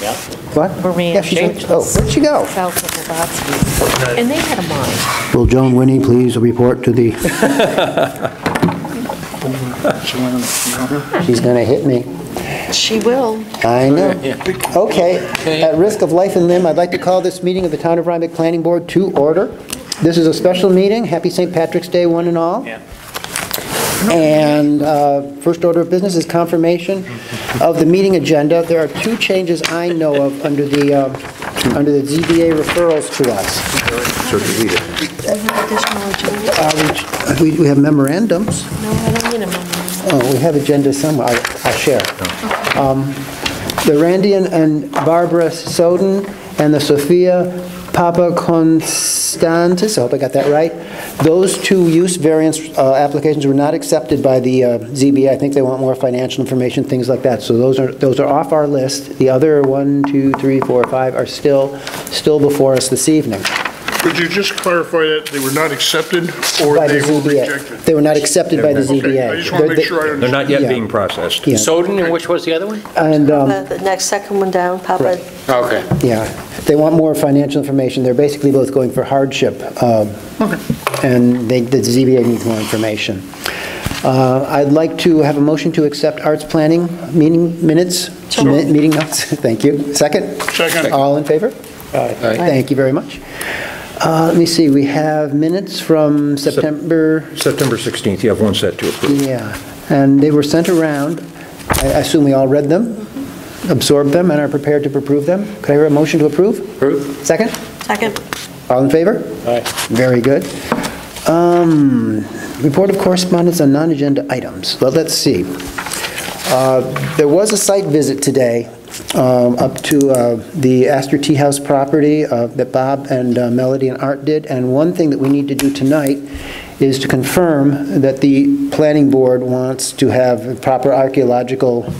Yeah. What? Maria Yeah, she's James. oh, where'd she go? South of Blavatsky. And they had a mine. Will Joan Winnie please report to the... She's going to hit me. She will. I know. Okay, at risk of life and limb, I'd like to call this meeting of the Town of Rhinebeck Planning Board to order. This is a special meeting. Happy St. Patrick's Day, one and all. Yeah. And first order of business is confirmation of the meeting agenda. There are two changes I know of under the ZBA referrals to us. So delete it. We have memorandums. No, I don't need a memorandum. Oh, we have agenda somewhere. I'll share. The Randy and Barbara Soden and the Sophia Papa Constantis, I hope I got that right. Those two use variance applications were not accepted by the ZBA. I think they want more financial information, things like that. So those are off our list. The other 1, 2, 3, 4, 5 are still before us this evening. Could you just clarify that they were not accepted or By they the were ZBA. rejected? They were not accepted by the Okay, ZBA. I just want to make sure I They're understand. not yet Yeah. being processed. Yeah. Soden, and which was the other one? And, The next second one down, Papa. Right. Okay. yeah, they want more financial information. They're basically both going for hardship. And the ZBA needs more information. I'd like to have a motion to accept arts planning meeting minutes, meeting notes. Thank you. Second? Second. All in favor? Thank you very much. Let me see, we have minutes from September, 16th, you have one set to approve. yeah, and they were sent around. I assume we all read them, absorbed them, and are prepared to approve them. Could I hear a motion to approve? Approve. Second? Second. All in favor? Aye. Very good. Report of correspondence on non-agenda items. Well, let's see. There was a site visit today up to the Astor Tea House property that Bob and Melody and Art did, and one thing that we need to do tonight is to confirm that the planning board wants to have proper archaeological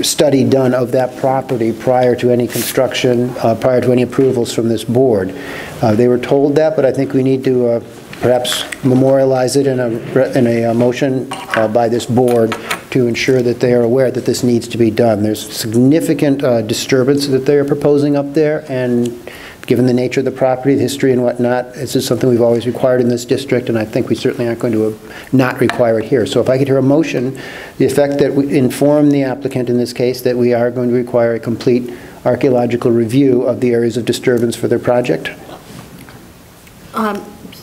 study done of that property prior to any construction, prior to any approvals from this board. They were told that, but I think we need to perhaps memorialize it in a motion by this board to ensure that they are aware that this needs to be done. There's significant disturbance that they are proposing up there, and given the nature of the property, the history and whatnot, this is something we've always required in this district, and I think we certainly aren't going to not require it here. So if I could hear a motion, the effect that we inform the applicant in this case that we are going to require a complete archaeological review of the areas of disturbance for their project.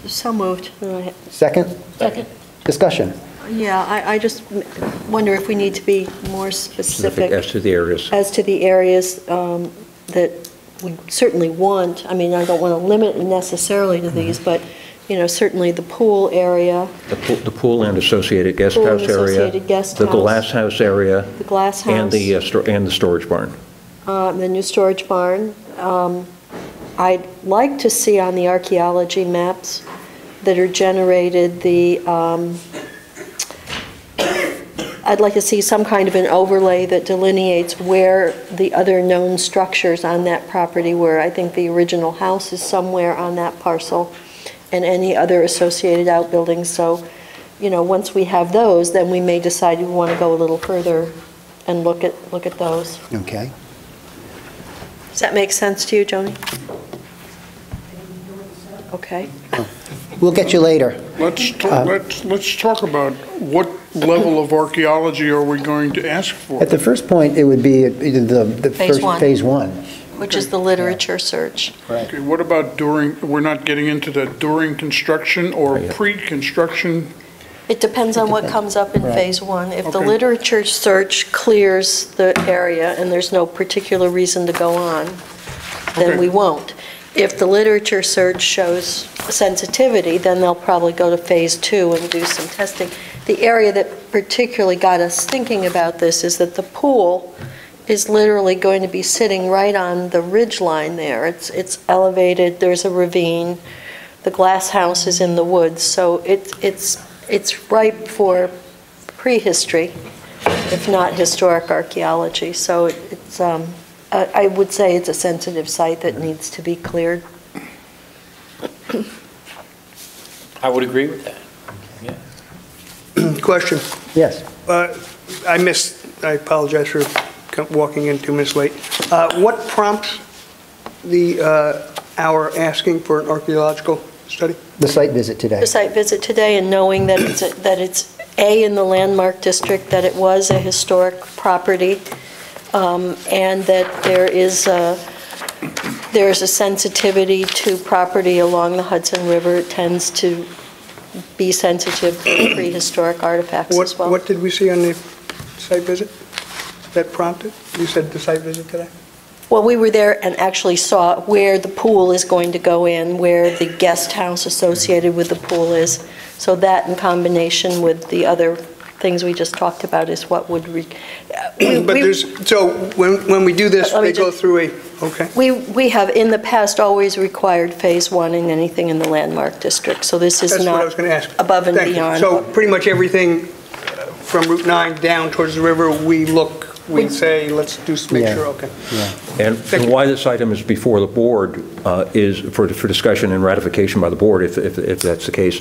So moved. Second? Second. Discussion. Yeah, I just wonder if we need to be more specific As to the areas. as to the areas that we certainly want. I mean, I don't want to limit it necessarily to these, but, you know, certainly the pool area, The pool and associated guest Pool and house area. associated guest The house. glass house area. the glass And house, the storage barn. the new storage barn. I'd like to see on the archaeology maps that are generated I'd like to see some kind of an overlay that delineates where the other known structures on that property were. I think the original house is somewhere on that parcel, and any other associated outbuildings. So, you know, once we have those, then we may decide we want to go a little further and look at those. Okay. Does that make sense to you, Joni? Okay. We'll get you later. Let's talk about what level of archaeology are we going to ask for? At the first point, it would be the Phase first one. phase one. Which is the literature search. Okay, what about during, we're not getting into the during construction or Right. pre-construction? It depends on what comes up in Right. phase one. If the Okay. literature search clears the area and there's no particular reason to go on, then Okay. we won't. If the literature search shows sensitivity, then they'll probably go to phase two and do some testing. The area that particularly got us thinking about this is that the pool is literally going to be sitting right on the ridge line there. It's elevated, there's a ravine, the glass house is in the woods, so it's ripe for prehistory, if not historic archaeology. So it's I would say it's a sensitive site that needs to be cleared. I would agree with that. Yeah. Question. Yes. I apologize for walking in 2 minutes late. What prompts our asking for an archaeological study? The site visit today. The site visit today and knowing that it's in the landmark district, that it was a historic property, and that there's a sensitivity to property along the Hudson River. It tends to be sensitive to prehistoric artifacts as well. What did we see on the site visit that prompted? You said the site visit today? Well, we were there and actually saw where the pool is going to go in, where the guest house associated with the pool is. So that in combination with the other things we just talked about is what would... So when we do this, Let me they go just- through a, okay. We have in the past always required Phase 1 in anything in the landmark district, so this is That's what I was not going to ask. above and Thank you. beyond. So pretty much everything from Route 9 down towards the river, we say, let's make Yeah. sure, okay. And why this item is before the board is for discussion and ratification by the board, if that's the case,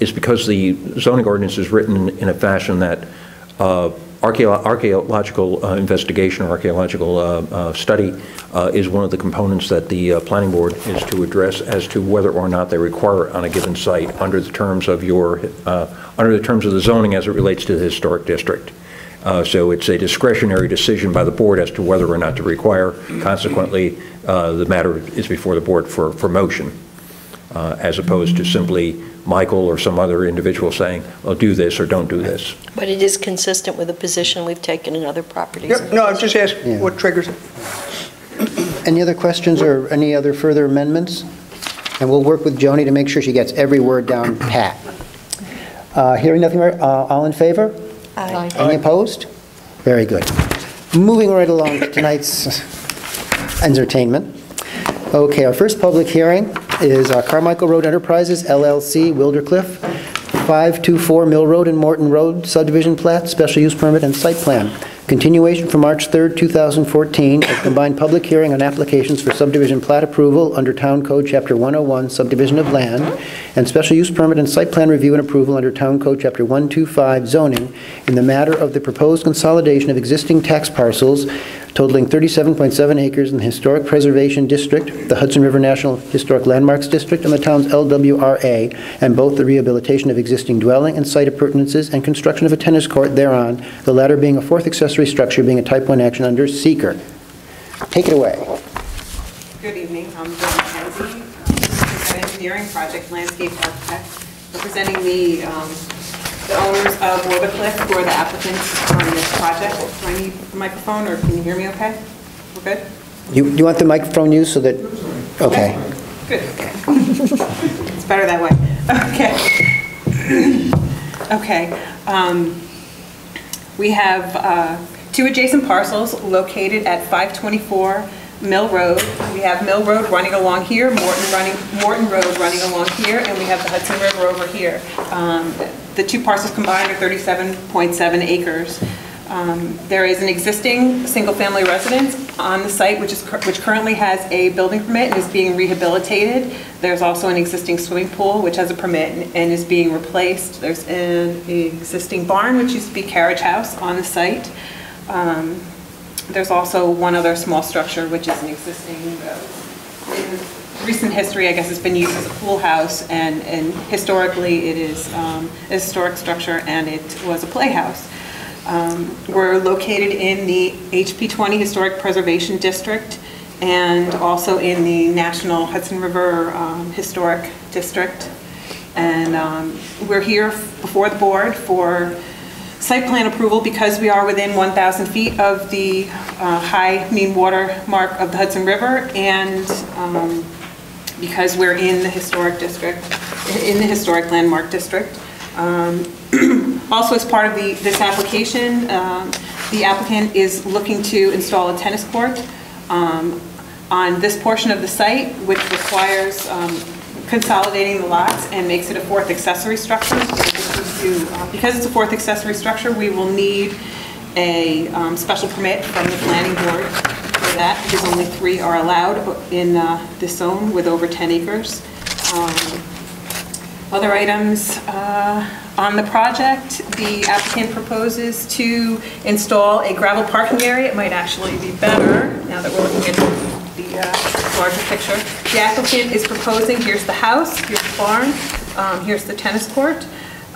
is because the zoning ordinance is written in a fashion that archaeological investigation or archaeological study is one of the components that the planning board is to address as to whether or not they require it on a given site under the terms of the zoning as it relates to the historic district. So it's a discretionary decision by the board as to whether or not to require. Consequently, the matter is before the board for motion, as opposed to simply Michael or some other individual saying, well, do this or don't do this. But it is consistent with the position we've taken in other properties. Yep, no, I'm just asking Yeah. what triggers it. Any other questions or any other further amendments? And we'll work with Joni to make sure she gets every word down pat. Hearing nothing more, all in favor? Aye. Any opposed? Very good. Moving right along to tonight's entertainment. Okay, our first public hearing is Carmichael Road Enterprises, LLC, Wildercliff, 524 Mill Road and Morton Road, subdivision plat, special use permit, and site plan. Continuation from March 3rd, 2014, a combined public hearing on applications for subdivision plat approval under Town Code Chapter 101, subdivision of land, and special use permit and site plan review and approval under Town Code Chapter 125, zoning, in the matter of the proposed consolidation of existing tax parcels totaling 37.7 acres in the Historic Preservation District, the Hudson River National Historic Landmarks District, and the town's LWRA, and both the rehabilitation of existing dwelling and site appurtenances and construction of a tennis court thereon, the latter being a fourth accessory structure being a Type 1 action under seeker. Take it away. Good evening, I'm Bill McKenzie, an engineering project landscape architect, representing the owners of Wildercliff, who are the applicants on this project. Do I need a microphone, or can you hear me okay? We're good? You want the microphone used so that, okay. Good. It's better that way. Okay. Okay. We have 2 adjacent parcels located at 524 Mill Road. We have Mill Road running along here, Morton Road running along here, and we have the Hudson River over here. The 2 parcels combined are 37.7 acres. There is an existing single-family residence on the site, which currently has a building permit and is being rehabilitated. There's also an existing swimming pool, which has a permit and is being replaced. There's an existing barn, which used to be carriage house, on the site. There's also one other small structure, which is an existing, in recent history, I guess it's been used as a pool house, and historically it is a historic structure, and it was a playhouse. We're located in the HP 20 Historic Preservation District, and also in the National Hudson River Historic District. And we're here before the board for site plan approval because we are within 1,000 feet of the high mean water mark of the Hudson River, and because we're in the historic district, in the historic landmark district. Also, as part of this application, the applicant is looking to install a tennis court on this portion of the site, which requires consolidating the lots and makes it a fourth accessory structure. Because it's a fourth accessory structure, we will need a special permit from the planning board for that, because only 3 are allowed in this zone with over 10 acres. Other items on the project, the applicant proposes to install a gravel parking area. It might actually be better now that we're looking at the larger picture. The applicant is proposing, here's the house, here's the barn, here's the tennis court,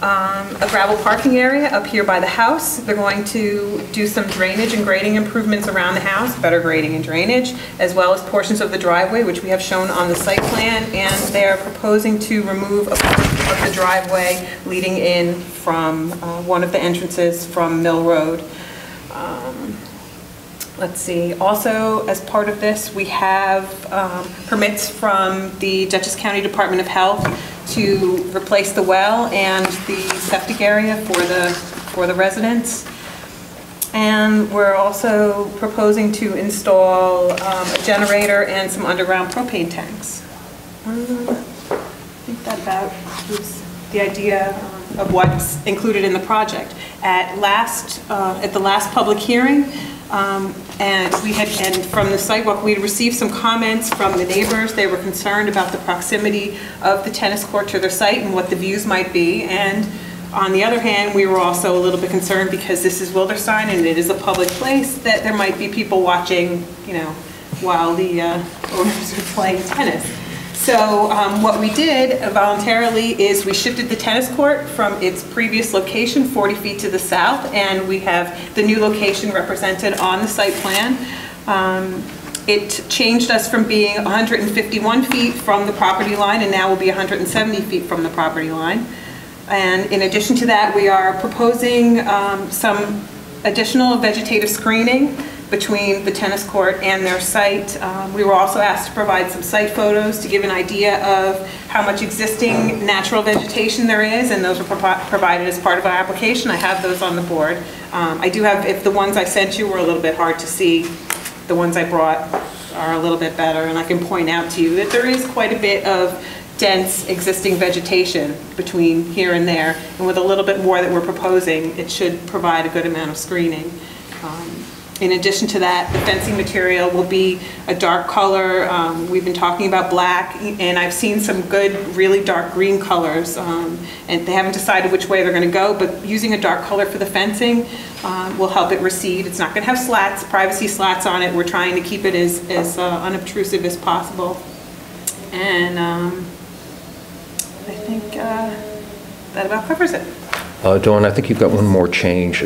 a gravel parking area up here by the house. They're going to do some drainage and grading improvements around the house, better grading and drainage, as well as portions of the driveway, which we have shown on the site plan, and they're proposing to remove a portion of the driveway leading in from one of the entrances from Mill Road. Let's see, also as part of this, we have permits from the Dutchess County Department of Health to replace the well and the septic area for the residents. And we're also proposing to install a generator and some underground propane tanks. I think that about is the idea of what's included in the project. At the last public hearing, and from the sidewalk, we had received some comments from the neighbors. They were concerned about the proximity of the tennis court to their site and what the views might be. And on the other hand, we were also a little bit concerned because this is Wilderstein and it is a public place, that there might be people watching, while the owners are playing tennis. So what we did voluntarily is we shifted the tennis court from its previous location 40 feet to the south, and we have the new location represented on the site plan. It changed us from being 151 feet from the property line, and now will be 170 feet from the property line. And in addition to that, we are proposing some additional vegetative screening between the tennis court and their site. We were also asked to provide some site photos to give an idea of how much existing natural vegetation there is, and those were provided as part of our application. I have those on the board. I do have, if the ones I sent you were a little bit hard to see, the ones I brought are a little bit better, and I can point out to you that there is quite a bit of dense existing vegetation between here and there, and with a little bit more that we're proposing, it should provide a good amount of screening. In addition to that, the fencing material will be a dark color. We've been talking about black, and I've seen some good, really dark green colors, and they haven't decided which way they're going to go, but using a dark color for the fencing will help it recede. It's not going to have slats, privacy slats on it. We're trying to keep it as unobtrusive as possible. And I think that about covers it. Dawn, I think you've got one more change.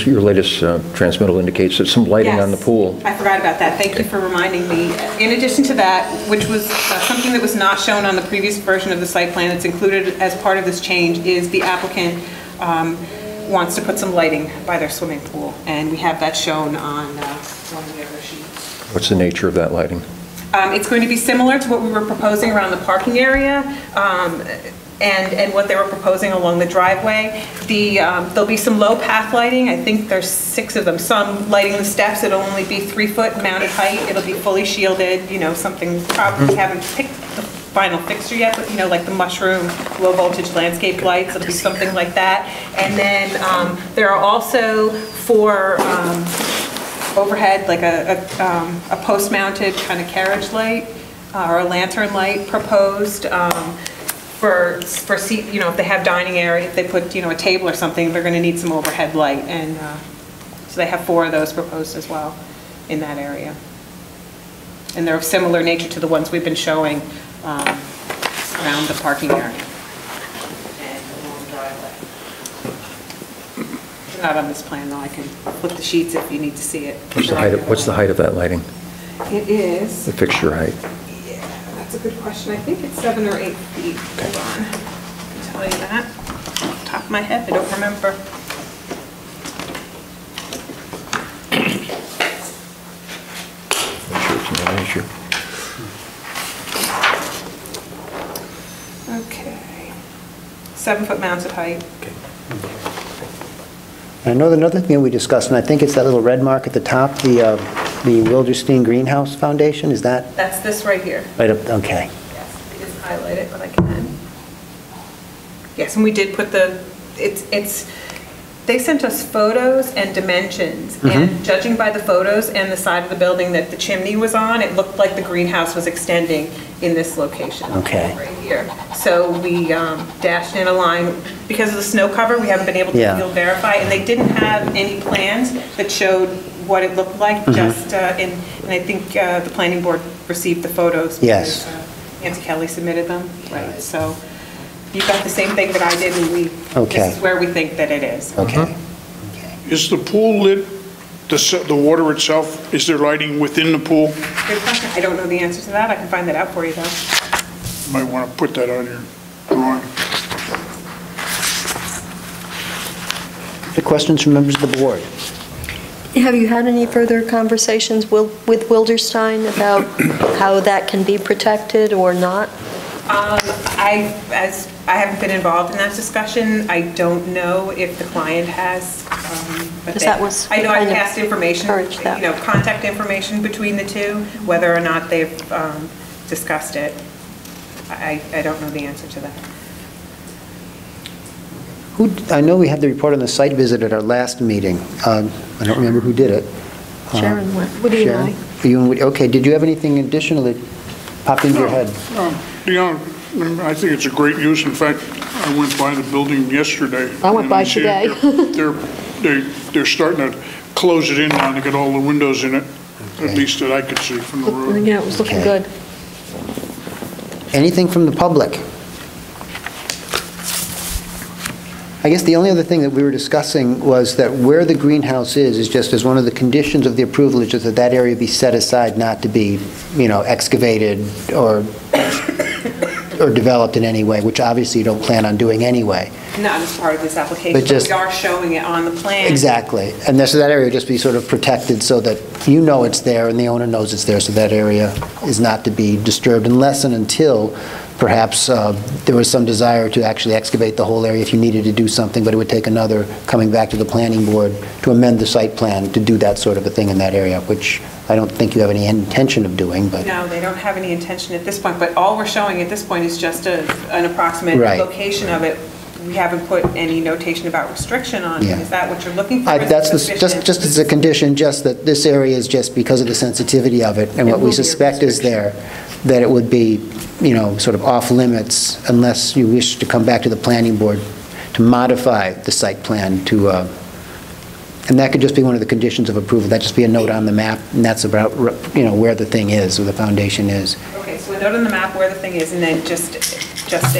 Your latest transmittal indicates that some lighting on the pool. I forgot about that. Thank you for reminding me. In addition to that, which was something that was not shown on the previous version of the site plan, that's included as part of this change, is the applicant wants to put some lighting by their swimming pool, and we have that shown on one of the other sheets. What's the nature of that lighting? It's going to be similar to what we were proposing around the parking area. And what they were proposing along the driveway. There'll be some low path lighting. I think there's 6 of them. Some lighting the steps. It'll only be 3-foot mounted height. It'll be fully shielded, something, probably haven't picked the final fixture yet, but like the mushroom low voltage landscape lights. It'll be something like that. And then there are also 4 overhead, like a post mounted kind of carriage light or a lantern light proposed. For seat, if they have dining area, if they put, a table or something, they're going to need some overhead light, and so they have 4 of those proposed as well in that area. And they're of similar nature to the ones we've been showing around the parking area and along the driveway. They're not on this plan, though. I can flip the sheets if you need to see it. What's the height of that lighting? It is. The fixture height. That's a good question. I think it's 7 or 8 feet. Hold on. I can tell you that. Off the top of my head, I don't remember. I'm sure it's not an issue. Okay. 7-foot mounted height. I know another thing we discussed, and I think it's that little red mark at the top, the Wilderstein Greenhouse Foundation, is that? That's this right here. Right up, okay. Yes, it is highlighted, but I can. Yes, and we did put it's They sent us photos and dimensions, and judging by the photos and the side of the building that the chimney was on, it looked like the greenhouse was extending in this location. Okay. Right here. So we dashed in a line. Because of the snow cover, we haven't been able to Yeah. field verify, and they didn't have any plans that showed what it looked like, just, and I think the planning board received the photos. Yes. Because, Nancy Kelly submitted them, right, so you got the same thing that I did, and Okay. this is where we think that it is. Okay. Is the pool lit, the water itself, is there lighting within the pool? Good question, I don't know the answer to that, I can find that out for you, though. Might want to put that on your drawing. The questions from members of the board? Have you had any further conversations with Wilderstein about how that can be protected or not? I haven't been involved in that discussion. I don't know if the client has. But Because that was I know I kind of passed information, encouraged that. contact information between the two, whether or not they've discussed it. I don't know the answer to that. I know we had the report on the site visit at our last meeting. I don't remember who did it. Sharon went. What do you know? Sharon? Okay, did you have anything additional that popped into your head? Yeah, I think it's a great use. In fact, I went by the building yesterday. I went and by see today. They're starting to close it in now to get all the windows in it, at least that I could see from the road. Yeah, it was looking Okay. good. Anything from the public? I guess the only other thing that we were discussing was that where the greenhouse is just as one of the conditions of the approval is just that that area be set aside not to be, excavated or developed in any way, which obviously you don't plan on doing anyway. Not as part of this application, But but just- we are showing it on the plan. Exactly. And so that area would just be sort of protected so that you know it's there and the owner knows it's there, so that area is not to be disturbed unless and until perhaps there was some desire to actually excavate the whole area if you needed to do something, but it would take another coming back to the planning board to amend the site plan to do that sort of a thing in that area, which I don't think you have any intention of doing, but... No, they don't have any intention at this point, but all we're showing at this point is just an approximate Right. location of it. We haven't put any notation about restriction on it. Yeah. Is that what you're looking for? Is it That's sufficient? just as a condition, just that this area is just because of the sensitivity of it, and It what will we be a suspect is there, that it would be, sort of off limits unless you wish to come back to the planning board to modify the site plan to, and that could just be one of the conditions of approval. That'd just be a note on the map, and that's about, where the thing is, where the foundation is. Okay, so a note on the map where the thing is, and then just a Just-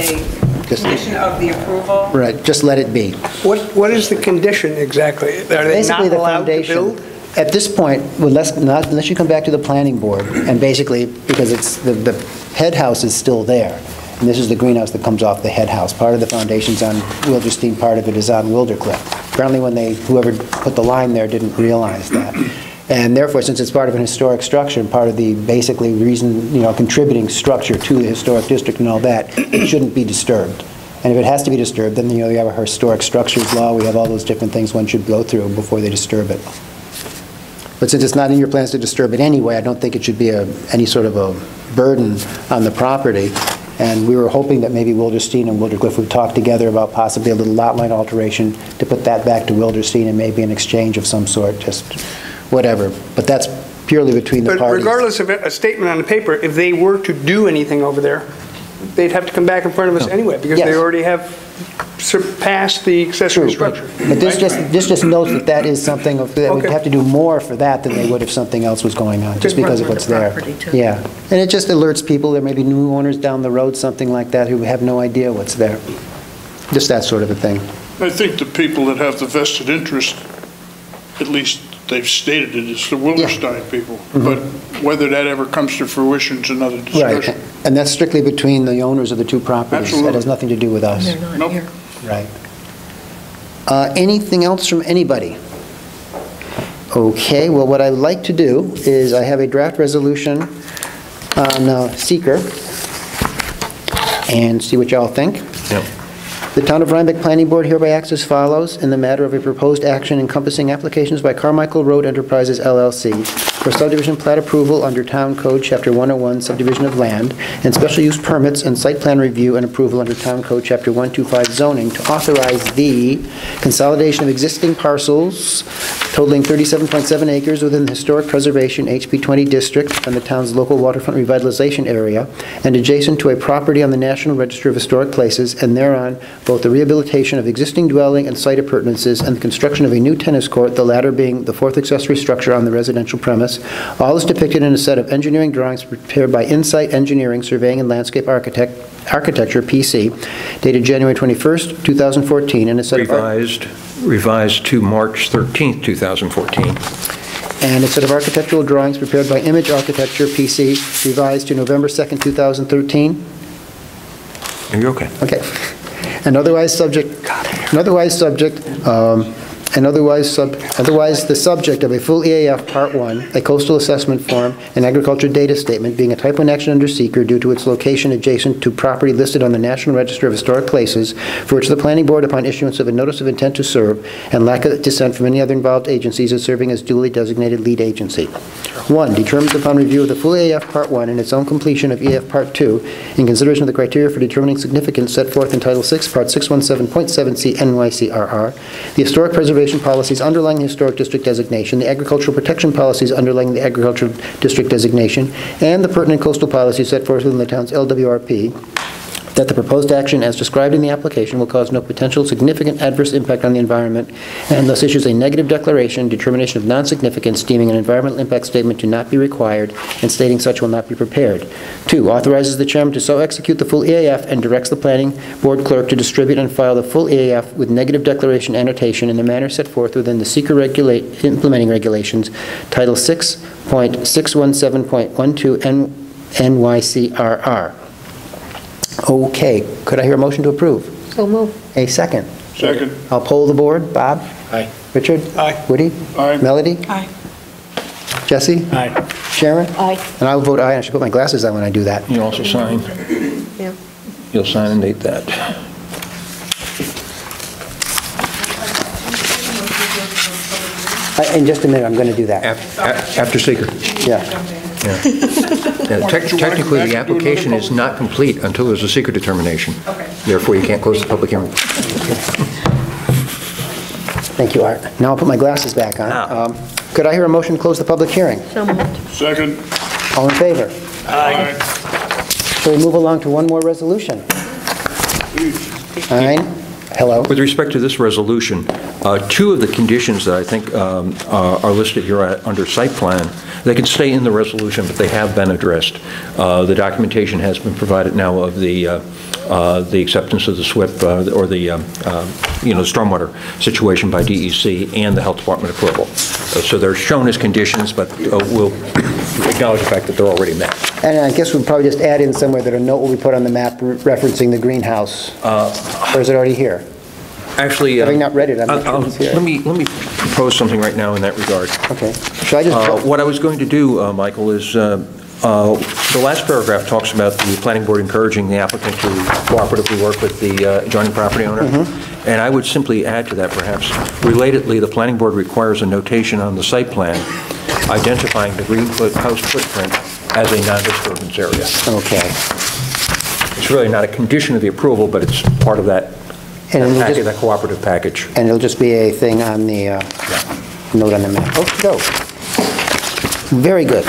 condition of the approol? Right, just let it be. What is the condition exactly? Are they not Basically, the allowed to foundation, build? at this point, unless you come back to the planning board, and basically, because it's, the head house is still there, and this is the greenhouse that comes off the head house. Part of the foundation's on Wilderstein, part of it is on Wildercliff. Apparently, whoever put the line there didn't realize that. And therefore, since it's part of an historic structure, and part of the basically reason, contributing structure to the historic district and all that, it shouldn't be disturbed. And if it has to be disturbed, then, you have a historic structures law, we have all those different things one should go through before they disturb it. But since it's not in your plans to disturb it anyway, I don't think it should be any sort of a burden on the property. And we were hoping that maybe Wilderstein and Wildercliff would talk together about possibly a little lot line alteration to put that back to Wilderstein and maybe an exchange of some sort, just whatever. But that's purely between the But parties. regardless of a statement on the paper, if they were to do anything over there, they'd have to come back in front of us anyway, because they Yes. already have surpassed the accessory structure. But this just notes that is something, that we'd Okay. have to do more for that than they would if something else was going on, just Okay. because of what's there. Property, too. Yeah, and it just alerts people, there may be new owners down the road, something like that, who have no idea what's there. Just that sort of a thing. I think the people that have the vested interest, at least they've stated it, is the Wilderstein people. But whether that ever comes to fruition is another Right, discussion. and that's strictly between the owners of the two properties. Absolutely. That has nothing to do with us. They're not Nope. here. Right. Anything else from anybody? Okay, well, what I'd like to do is, I have a draft resolution on seeker, and see what y'all think. Yep. The Town of Rhinebeck Planning Board hereby acts as follows in the matter of a proposed action encompassing applications by Carmichael Road Enterprises LLC for subdivision plat approval under Town Code Chapter 101, subdivision of land, and special use permits and site plan review and approval under Town Code Chapter 125 zoning to authorize the consolidation of existing parcels totaling 37.7 acres within the Historic Preservation HB 20 district and the town's local waterfront revitalization area and adjacent to a property on the National Register of Historic Places, and thereon both the rehabilitation of existing dwelling and site appurtenances and the construction of a new tennis court, the latter being the fourth accessory structure on the residential premise. All is depicted in a set of engineering drawings prepared by Insight Engineering, Surveying and Landscape Architecture, PC, dated January 21st, 2014, and a set Revised to March 13th, 2014. and a set of architectural drawings prepared by Image Architecture, PC, revised to November 2nd, 2013. Are you okay? Okay. Otherwise the subject of a full EAF Part 1, a coastal assessment form, an agriculture data statement being a type 1 action under seeker due to its location adjacent to property listed on the National Register of Historic Places, for which the Planning Board, upon issuance of a notice of intent to serve and lack of dissent from any other involved agencies, is serving as duly designated lead agency. 1, determines upon review of the full EAF Part 1 and its own completion of EAF Part 2, in consideration of the criteria for determining significance set forth in Title 6, Part 617.7C NYCRR, the historic preservation policies underlying the historic district designation, the agricultural protection policies underlying the agricultural district designation, and the pertinent coastal policies set forth within the town's LWRP, that the proposed action as described in the application will cause no potential significant adverse impact on the environment, and thus issues a negative declaration, determination of non-significance, deeming an environmental impact statement to not be required, and stating such will not be prepared. 2, authorizes the chairman to so execute the full EAF and directs the planning board clerk to distribute and file the full EAF with negative declaration annotation in the manner set forth within the seeker implementing regulations, Title 6.617.12 NYCRR. Okay, could I hear a motion to approve? So move. A second. Second. I'll poll the board. Bob? Aye. Richard? Aye. Woody? Aye. Melody? Aye. Jesse? Aye. Sharon? Aye. And I will vote aye, and I should put my glasses on when I do that. You also sign. Yeah. You'll sign and date that. In just a minute, I'm going to do that. After seeker. Yeah. Technically, the application is not complete until there's a seeker determination. Okay. Therefore, you can't close the public hearing. Thank you, Art. Now I'll put my glasses back on. Now. Could I hear a motion to close the public hearing? So moved. Second. All in favor? Aye. Shall we move along to one more resolution? Fine. Hello. With respect to this resolution, 2 of the conditions that I think are listed here under site plan, they can stay in the resolution, but they have been addressed. The documentation has been provided now of the acceptance of the SWIP or the stormwater situation by DEC and the Health Department approval. So they're shown as conditions, but we'll acknowledge the fact that they're already met. And I guess we'll probably just add in somewhere that a note will be put on the map referencing the greenhouse. Or is it already here? Actually, Having not read it, I'm not sure it's here. let me propose something right now in that regard. Okay. Should I just... What I was going to do, Michael, is the last paragraph talks about the planning board encouraging the applicant to cooperatively work with the adjoining property owner. Mm-hmm. And I would simply add to that, perhaps, relatedly, the planning board requires a notation on the site plan identifying the greenhouse footprint as a non-disturbance area. Okay. It's really not a condition of the approval, but it's part of that that cooperative package. And it'll just be a thing on the note on the map. Okay, go. Very good.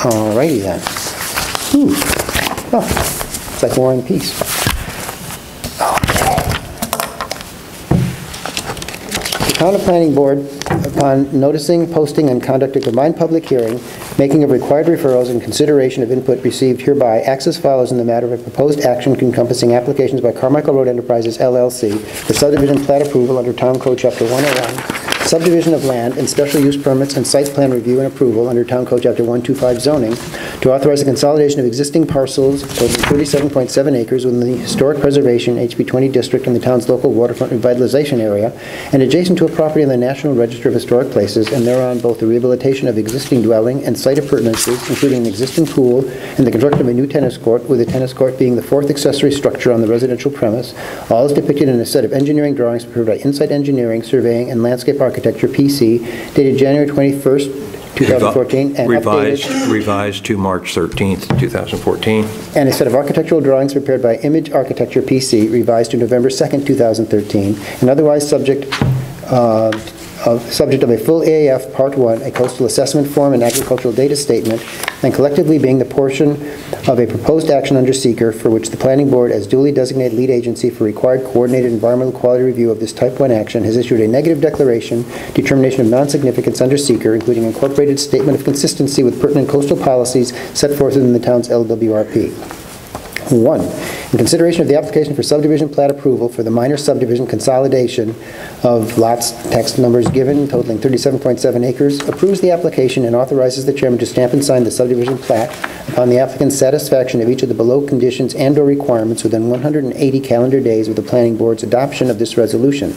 All righty then. Oh, it's like War and Peace. Okay. The Town Planning Board, upon noticing, posting, and conduct a combined public hearing, making of required referrals and consideration of input received hereby, acts as follows in the matter of a proposed action encompassing applications by Carmichael Road Enterprises, LLC, for subdivision plat approval under Town Code Chapter 101, subdivision of land and special use permits and site plan review and approval under Town Code Chapter 125 zoning, to authorize the consolidation of existing parcels over 37.7 acres within the Historic Preservation HB 20 district in the town's local waterfront revitalization area, and adjacent to a property in the National Register of Historic Places, and thereon both the rehabilitation of existing dwelling and site appurtenances, including an existing pool and the construction of a new tennis court, with the tennis court being the fourth accessory structure on the residential premise. All is depicted in a set of engineering drawings prepared by Insight Engineering, Surveying, and Landscape Architecture, PC, dated January 21st, 2014, and updated, Revised to March 13th, 2014. and a set of architectural drawings prepared by Image Architecture PC, revised to November 2nd, 2013, and otherwise subject of a full EAF Part 1, a coastal assessment form and agricultural data statement, and collectively being the portion of a proposed action under seeker for which the Planning Board, as duly designated lead agency for required coordinated environmental quality review of this Type 1 action, has issued a negative declaration, determination of non-significance under seeker, including incorporated statement of consistency with pertinent coastal policies set forth within the town's LWRP. 1, in consideration of the application for subdivision plat approval for the minor subdivision consolidation of lots, text numbers given, totaling 37.7 acres, approves the application and authorizes the chairman to stamp and sign the subdivision plat upon the applicant's satisfaction of each of the below conditions and/or requirements within 180 calendar days of the planning board's adoption of this resolution.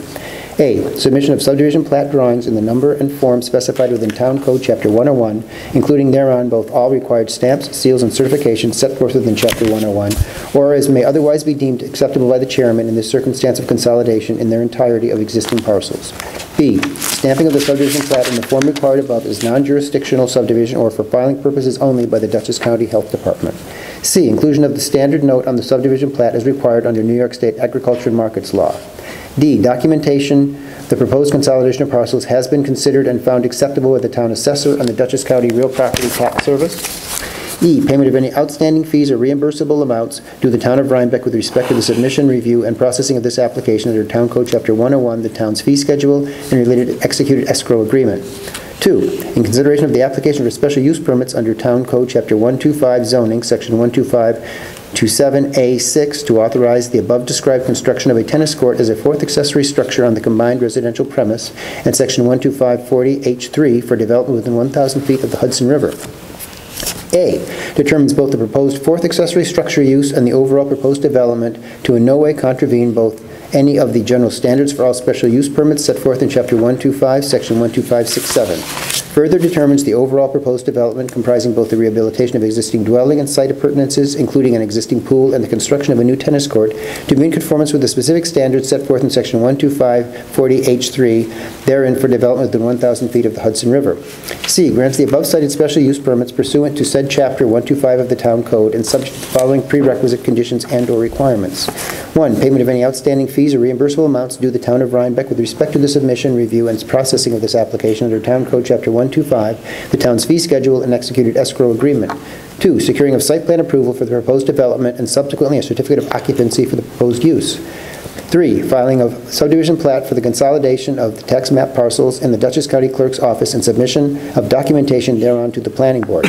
A, submission of subdivision plat drawings in the number and form specified within Town Code Chapter 101, including thereon both all required stamps, seals, and certifications set forth within Chapter 101, or as may otherwise be deemed acceptable by the chairman in this circumstance of consolidation in their entirety of existing parcels. B, stamping of the subdivision plat in the form required above is non-jurisdictional subdivision or for filing purposes only by the Dutchess County Health Department. C, inclusion of the standard note on the subdivision plat as required under New York State Agriculture and Markets Law. D, documentation the proposed consolidation of parcels has been considered and found acceptable with the town assessor and the Dutchess County Real Property Tax Service. E, payment of any outstanding fees or reimbursable amounts due the town of Rhinebeck with respect to the submission, review, and processing of this application under Town Code Chapter 101, the town's fee schedule, and related executed escrow agreement. 2, in consideration of the application for special use permits under Town Code Chapter 125 zoning, Section 125-27A6, to authorize the above described construction of a tennis court as a fourth accessory structure on the combined residential premise, and Section 12540H3 for development within 1,000 feet of the Hudson River. A, determines both the proposed fourth accessory structure use and the overall proposed development to in no way contravene both any of the general standards for all special use permits set forth in Chapter 125, Section 12567. Further determines the overall proposed development comprising both the rehabilitation of existing dwelling and site appurtenances, including an existing pool and the construction of a new tennis court, to be in conformance with the specific standards set forth in Section 12540H3, therein for development within 1,000 feet of the Hudson River. C, grants the above cited special use permits pursuant to said Chapter 125 of the Town Code and subject to the following prerequisite conditions and/or requirements. 1, payment of any outstanding fees or reimbursable amounts due the town of Rhinebeck with respect to the submission, review, and processing of this application under Town Code Chapter 125, the town's fee schedule, and executed escrow agreement. 2, securing of site plan approval for the proposed development and subsequently a certificate of occupancy for the proposed use. 3, filing of subdivision plat for the consolidation of the tax map parcels in the Dutchess County Clerk's office and submission of documentation thereon to the Planning Board.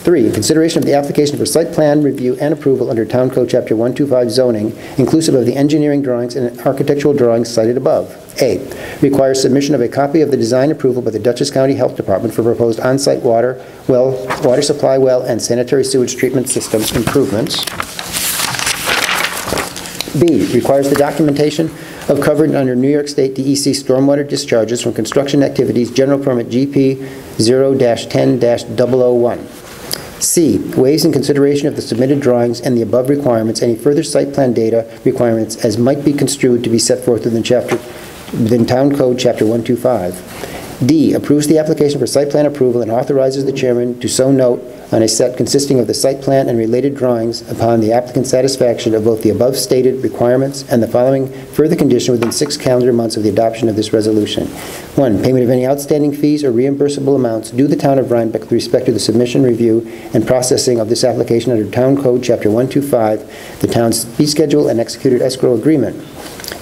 3, in consideration of the application for site plan review and approval under Town Code Chapter 125 zoning, inclusive of the engineering drawings and architectural drawings cited above. A, requires submission of a copy of the design approval by the Dutchess County Health Department for proposed on-site water supply well, and sanitary sewage treatment system improvements. B, requires the documentation of coverage under New York State DEC stormwater discharges from construction activities, General Permit GP 0-10-001. C, waives in consideration of the submitted drawings and the above requirements any further site plan data requirements as might be construed to be set forth within Town Code Chapter 125. D, approves the application for site plan approval and authorizes the chairman to so note on a set consisting of the site plan and related drawings upon the applicant's satisfaction of both the above stated requirements and the following further condition within 6 calendar months of the adoption of this resolution. 1, payment of any outstanding fees or reimbursable amounts due the town of Rhinebeck with respect to the submission, review, and processing of this application under Town Code Chapter 125, the town's fee schedule, and executed escrow agreement.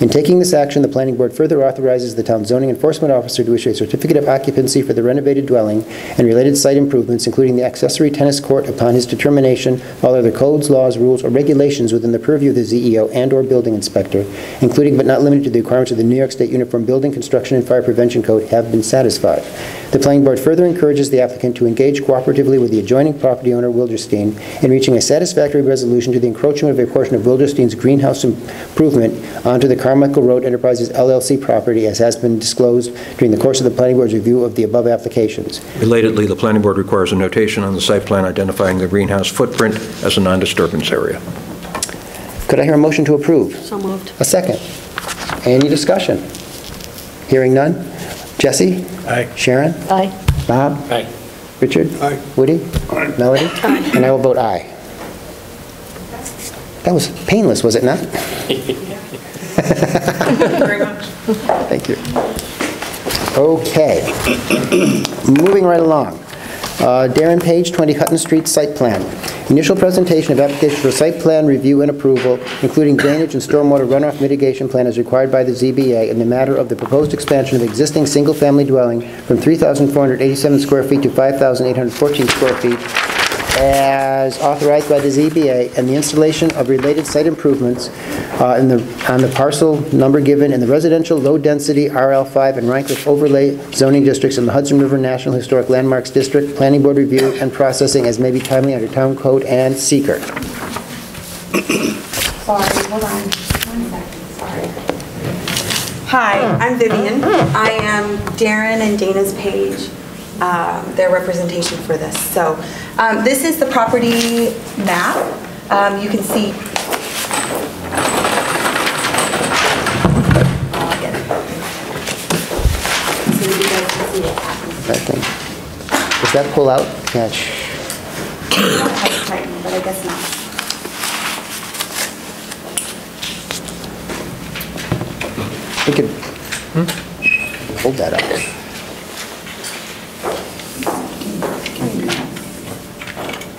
In taking this action, the Planning Board further authorizes the town's zoning enforcement officer to issue a certificate of occupancy for the renovated dwelling and related site improvements, including the accessory tennis court, upon his determination all other codes, laws, rules, or regulations within the purview of the ZEO and/or building inspector, including but not limited to the requirements of the New York State Uniform Building, Construction, and Fire Prevention Code, have been satisfied. The Planning Board further encourages the applicant to engage cooperatively with the adjoining property owner, Wilderstein, in reaching a satisfactory resolution to the encroachment of a portion of Wilderstein's greenhouse improvement onto the Carmichael Road Enterprises LLC property, as has been disclosed during the course of the Planning Board's review of the above applications. Relatedly, the Planning Board requires a notation on the site plan identifying the greenhouse footprint as a non-disturbance area. Could I hear a motion to approve? So moved. A second. Any discussion? Hearing none. Jesse? Aye. Sharon? Aye. Bob? Aye. Richard? Aye. Woody? Aye. Melody? And I will vote aye. That was painless, was it not? Thank you very much. Thank you. Okay. Moving right along. Darren Page, 20 Hutton Street, site plan. Initial presentation of application for site plan review and approval, including drainage and stormwater runoff mitigation plan as required by the ZBA in the matter of the proposed expansion of existing single-family dwelling from 3,487 square feet to 5,814 square feet as authorized by the ZBA, and the installation of related site improvements on the parcel number given in the residential low-density RL5 and Rhinecliff overlay zoning districts in the Hudson River National Historic Landmarks District, planning board review and processing as may be timely under town code and seeker. Sorry, hold on. 1 second, sorry. Hi, I'm Vivian. I am Darren and Dana's page, their representation for this. So this is the property map. You can see. I'll get it. So you guys can see what happens. That thing. Does that pull out? Yeah. I don't have it tightened, but I guess not. We could hold that up.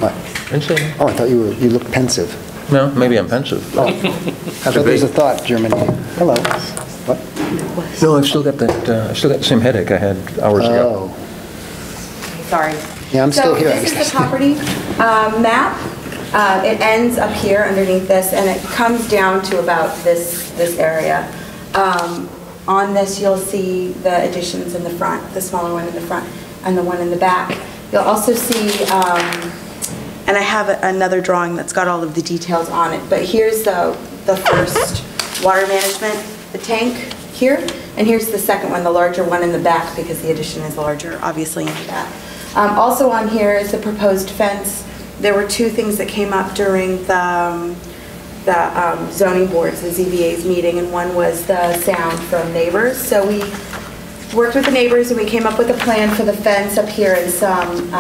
What? Pensive? Oh, I thought you looked pensive. No, maybe I'm pensive. I thought there was a thought germinating. Hello. What? No, I've still got the same headache I had hours ago. Oh. Sorry. Yeah, I'm still here, I So this guess. is the property map. It ends up here underneath this, and it comes down to about this area. On this, you'll see the additions in the front, the smaller one in the front, and the one in the back. You'll also see, and I have another drawing that's got all of the details on it, but here's the first water management, the tank here, and here's the second one, the larger one in the back, because the addition is larger, obviously, in the back. Also on here is the proposed fence. There were two things that came up during the zoning boards, the ZBA's meeting, and one was the sound from neighbors. So we worked with the neighbors and we came up with a plan for the fence up here and some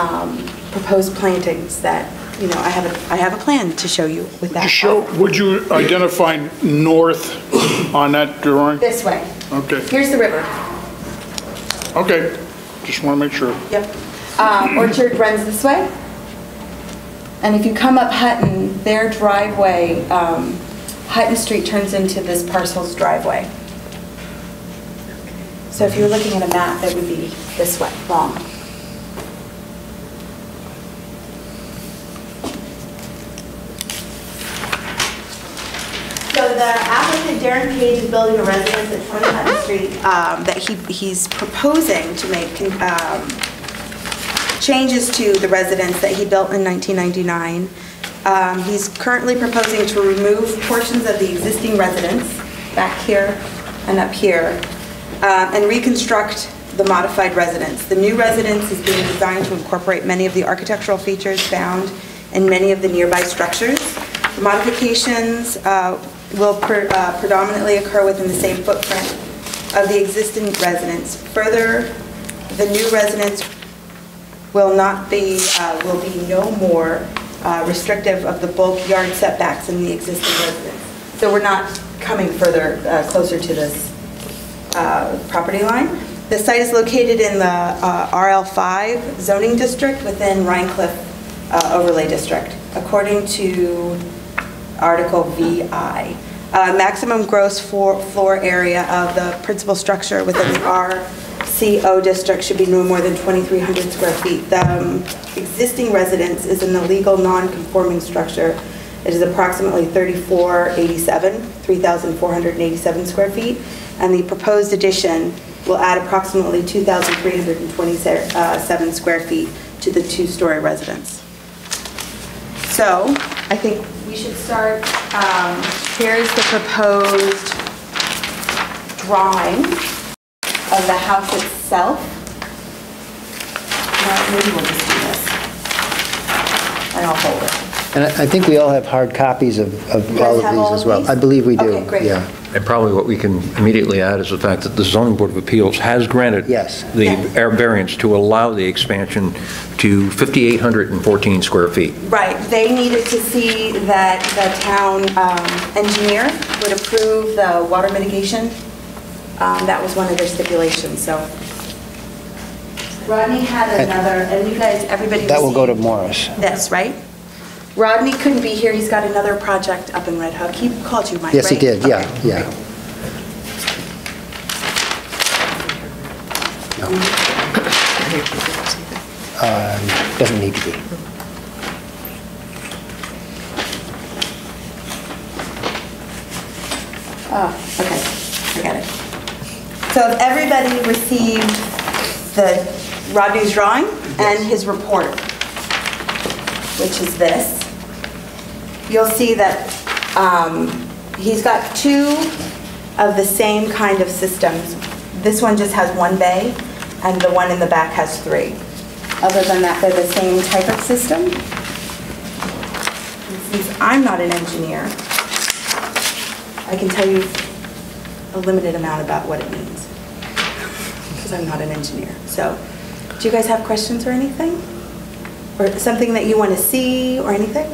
proposed plantings that, you know, I have a plan to show you with that. Would you identify north on that drawing? This way. Okay, Here's the river. okay, just want to make sure. Yep. Orchard runs this way. And if you come up Hutton, their driveway, Hutton Street turns into this parcel's driveway. So if you were looking at a map, it would be this way, long. So the applicant, Darren Page, is building a residence at 20 Hutton Street that he's proposing to make changes to the residence that he built in 1999. He's currently proposing to remove portions of the existing residence back here and up here and reconstruct the modified residence. The new residence is being designed to incorporate many of the architectural features found in many of the nearby structures. The modifications will predominantly occur within the same footprint of the existing residence. Further, the new residence will be no more restrictive of the bulk yard setbacks in the existing residence. So we're not coming further closer to this property line. The site is located in the RL5 zoning district within Rhinecliff overlay district, according to Article VI. Maximum gross floor area of the principal structure within the RCO district should be no more than 2,300 square feet. The existing residence is an illegal non-conforming structure. It is approximately 3,487 square feet, and the proposed addition will add approximately 2,327 square feet to the two-story residence. So I think we should start. Here's the proposed drawing of the house itself. Maybe we'll just do this, and I'll hold it. And I think we all have hard copies of You all guys have of all these as of well. these? I believe we do. Okay, great. Yeah. And probably what we can immediately add is the fact that the zoning board of appeals has granted Yes. the Yes. variance to allow the expansion to 5,814 square feet. Right, they needed to see that the town engineer would approve the water mitigation. That was one of their stipulations, so. Rodney had another, and you guys, everybody That will go to received Morris. this, right? Rodney couldn't be here, he's got another project up in Red Hook. He called you, Mike, right? Yes, he did, yeah, Okay. yeah. Doesn't need to be. Oh, okay, I got it. So if everybody received the Rodney's drawing and his report, which is this, you'll see that he's got two of the same kind of systems. This one just has one bay, and the one in the back has three. Other than that, they're the same type of system. And since I'm not an engineer, I can tell you a limited amount about what it means, because I'm not an engineer. So, do you guys have questions or anything? Or something that you want to see or anything?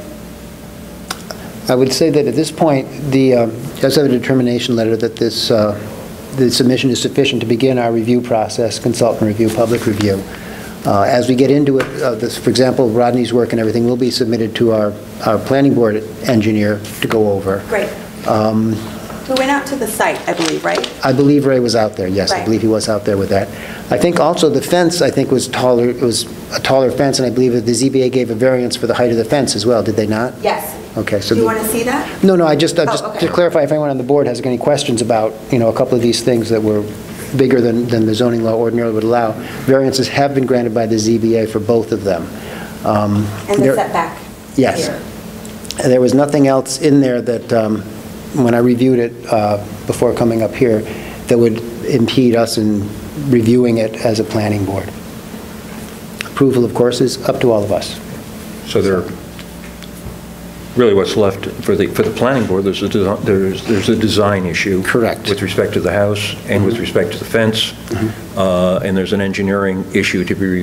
I would say that at this point, does have a determination letter that this, the submission is sufficient to begin our review process, consultant review, public review. As we get into it, for example, Rodney's work and everything will be submitted to our planning board engineer to go over. Great. We went out to the site, I believe, right? I believe Ray was out there, yes, I Right. believe he was out there with that. I think also the fence, I think, was taller, it was a taller fence, and I believe that the ZBA gave a variance for the height of the fence as well, did they not? Yes. Okay, so... Do you want to see that? No, I just okay. to clarify, if anyone on the board has any questions about, a couple of these things that were bigger than the zoning law ordinarily would allow, variances have been granted by the ZBA for both of them. And the setback? Yes. Here. There was nothing else in there that, when I reviewed it before coming up here, that would impede us in reviewing it as a planning board. Approval, of course, is up to all of us. So really what's left for the planning board, there's a design issue. Correct. With respect to the house and with respect to the fence. And there's an engineering issue to be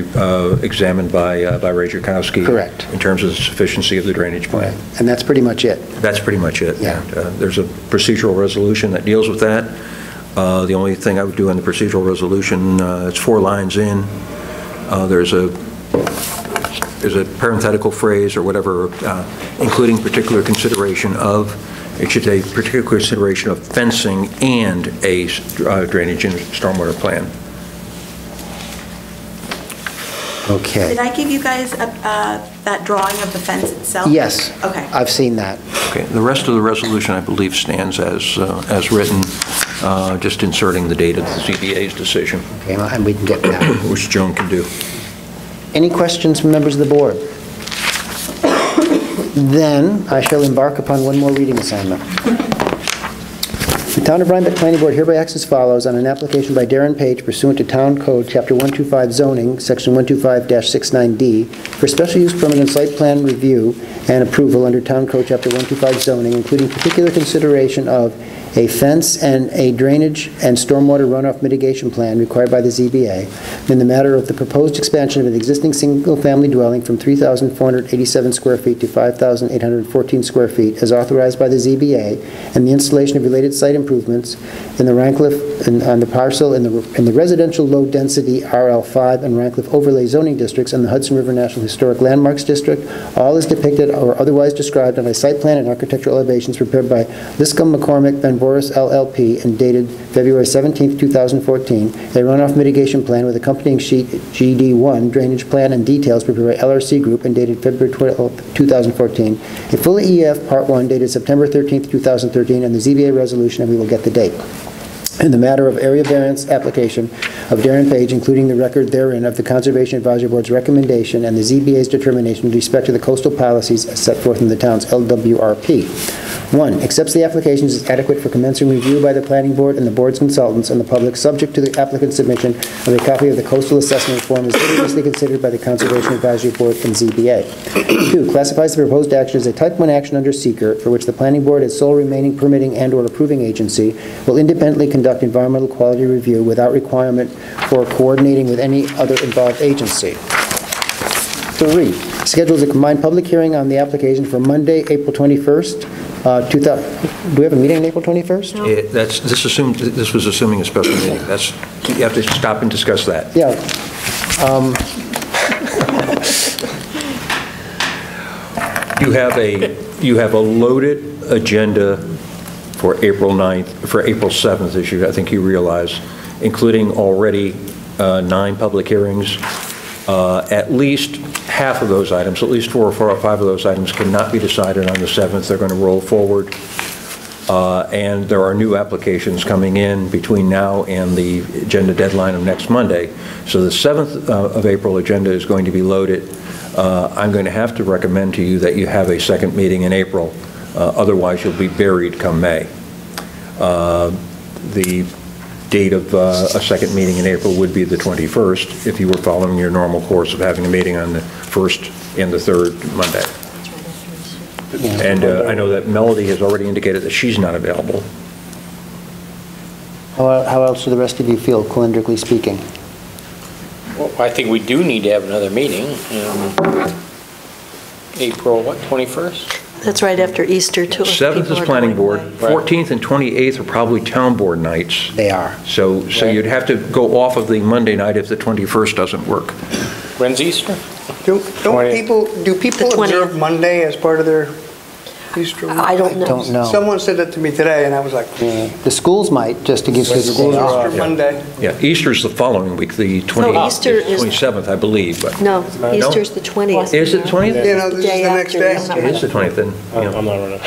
examined by Ray Jurkowski. Correct. In terms of the sufficiency of the drainage plan. And that's pretty much it. That's pretty much it. Yeah. And, there's a procedural resolution that deals with that. The only thing I would do in the procedural resolution, it's 4 lines in. There's a parenthetical phrase or whatever, including particular consideration of, it should say particular consideration of fencing and a drainage and stormwater plan. Okay. Did I give you guys that drawing of the fence itself? Yes. Okay. I've seen that. Okay, the rest of the resolution, I believe, stands as written, just inserting the date of the ZBA's decision, Okay, and we can get that. which Joan can do. Any questions from members of the board? Then I shall embark upon one more reading assignment. The Town of Rhinebeck Planning Board hereby acts as follows on an application by Darren Page pursuant to Town Code, Chapter 125 Zoning, Section 125-69D, for special use permit and site plan review and approval under Town Code, Chapter 125 Zoning, including particular consideration of a fence and a drainage and stormwater runoff mitigation plan required by the ZBA in the matter of the proposed expansion of an existing single-family dwelling from 3,487 square feet to 5,814 square feet as authorized by the ZBA, and the installation of related site improvements in the Rancliffe, on the parcel in the residential low-density RL5 and Rancliffe overlay zoning districts and the Hudson River National Historic Landmarks District, all as depicted or otherwise described on a site plan and architectural elevations prepared by Liscombe McCormick Van Boris LLP and dated February 17, 2014, a runoff mitigation plan with accompanying sheet GD1, drainage plan and details prepared by LRC Group and dated February 12, 2014, a full EF Part 1 dated September 13, 2013, and the ZBA resolution, and we will get the date. in the matter of area variance application of Darren Page, including the record therein of the Conservation Advisory Board's recommendation and the ZBA's determination with respect to the coastal policies as set forth in the town's LWRP. 1, accepts the applications as adequate for commencing review by the planning board and the board's consultants and the public, subject to the applicant's submission of a copy of the coastal assessment form as previously considered by the Conservation Advisory Board and ZBA. 2, classifies the proposed action as a type 1 action under seeker, for which the planning board as sole remaining permitting and/or approving agency will independently conduct environmental quality review without requirement for coordinating with any other involved agency. 3, schedules a combined public hearing on the application for Monday, April 21st, do we have a meeting on April 21st? This was assuming a special meeting. You have to stop and discuss that. Yeah. You have a loaded agenda for April 9th, for April 7th, I think you realize, including already 9 public hearings. At least half of those items, at least 4 or 5 of those items cannot be decided on the 7th. They're going to roll forward. And there are new applications coming in between now and the agenda deadline of next Monday. So the 7th of April agenda is going to be loaded. I'm going to have to recommend to you that you have a second meeting in April. Otherwise, you'll be buried come May. The date of a second meeting in April would be the 21st if you were following your normal course of having a meeting on the 1st and the 3rd Monday. And I know that Melody has already indicated that she's not available. How else do the rest of you feel, calendrically speaking? Well, I think we do need to have another meeting in April, 21st? That's right after Easter, too. 7th is planning board. 14th and 28th are probably town board nights. They are. So you'd have to go off of the Monday night if the 21st doesn't work. When's Easter? Do people The 20th. observe Monday as part of their Easter week? I don't know. Don't know. Someone said that to me today, and I was like, Yeah. The schools might, just to give kids a day off. Easter Monday. Yeah, Easter's the following week, the 27th, I believe, but. No, Easter's the 20th. Is it the 20th? You know, this is the next day. It is the 20th, then. Yeah. I'm not running.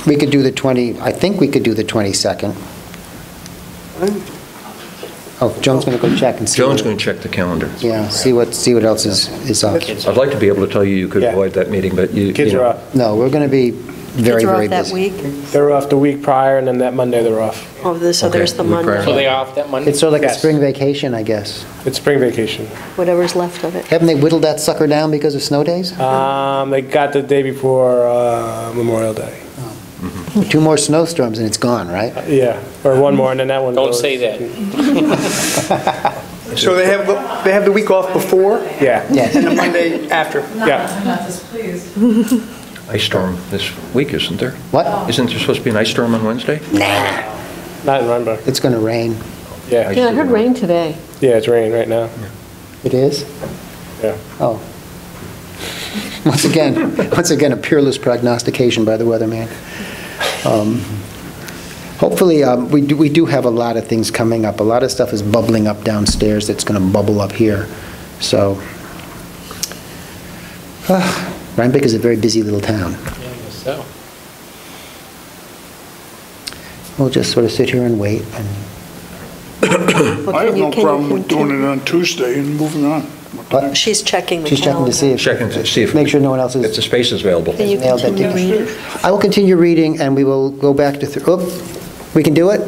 We could do the I think we could do the 22nd. Oh, Joan's going to go check and see. Joan's going to check the calendar. Yeah, see what else is up. I'd like to be able to tell you could Yeah. avoid that meeting, but you. Kids you know. are off. No, we're going to be very, Kids are very off that busy. week? They're off the week prior, and then that Monday they're off. Oh, so Okay, there's the week prior. Monday, So they off that Monday? It's sort of like a Yes. spring vacation, I guess. It's spring vacation. whatever's left of it. Haven't they whittled that sucker down because of snow days? They got the day before Memorial Day. 2 more snowstorms and it's gone, right? Yeah, or one more, and then that one Don't goes. say that. So they have the week off before Yeah, Yes. and the Monday after. yeah. Ice storm this week, isn't there? What? Isn't there supposed to be an ice storm on Wednesday? Nah, Not in Rhinebeck. it's going to rain. Yeah, Yeah, I heard rain today. yeah, it's raining right now. It is? Yeah. Oh. Once again, a peerless prognostication by the weatherman. Hopefully, we do have a lot of things coming up. A lot of stuff is bubbling up downstairs that's going to bubble up here. So, Rhinebeck is a very busy little town. Yeah, I guess so. We'll just sort of sit here and wait. And Well, I have can you- no can you problem with doing continue? it on Tuesday and moving on. What? She's checking the She's checking to see if... Checking to see if. Make sure no one else If the is... space is available. Can you nailed that continue down. reading? I will continue reading, and we will go back to... we can do it?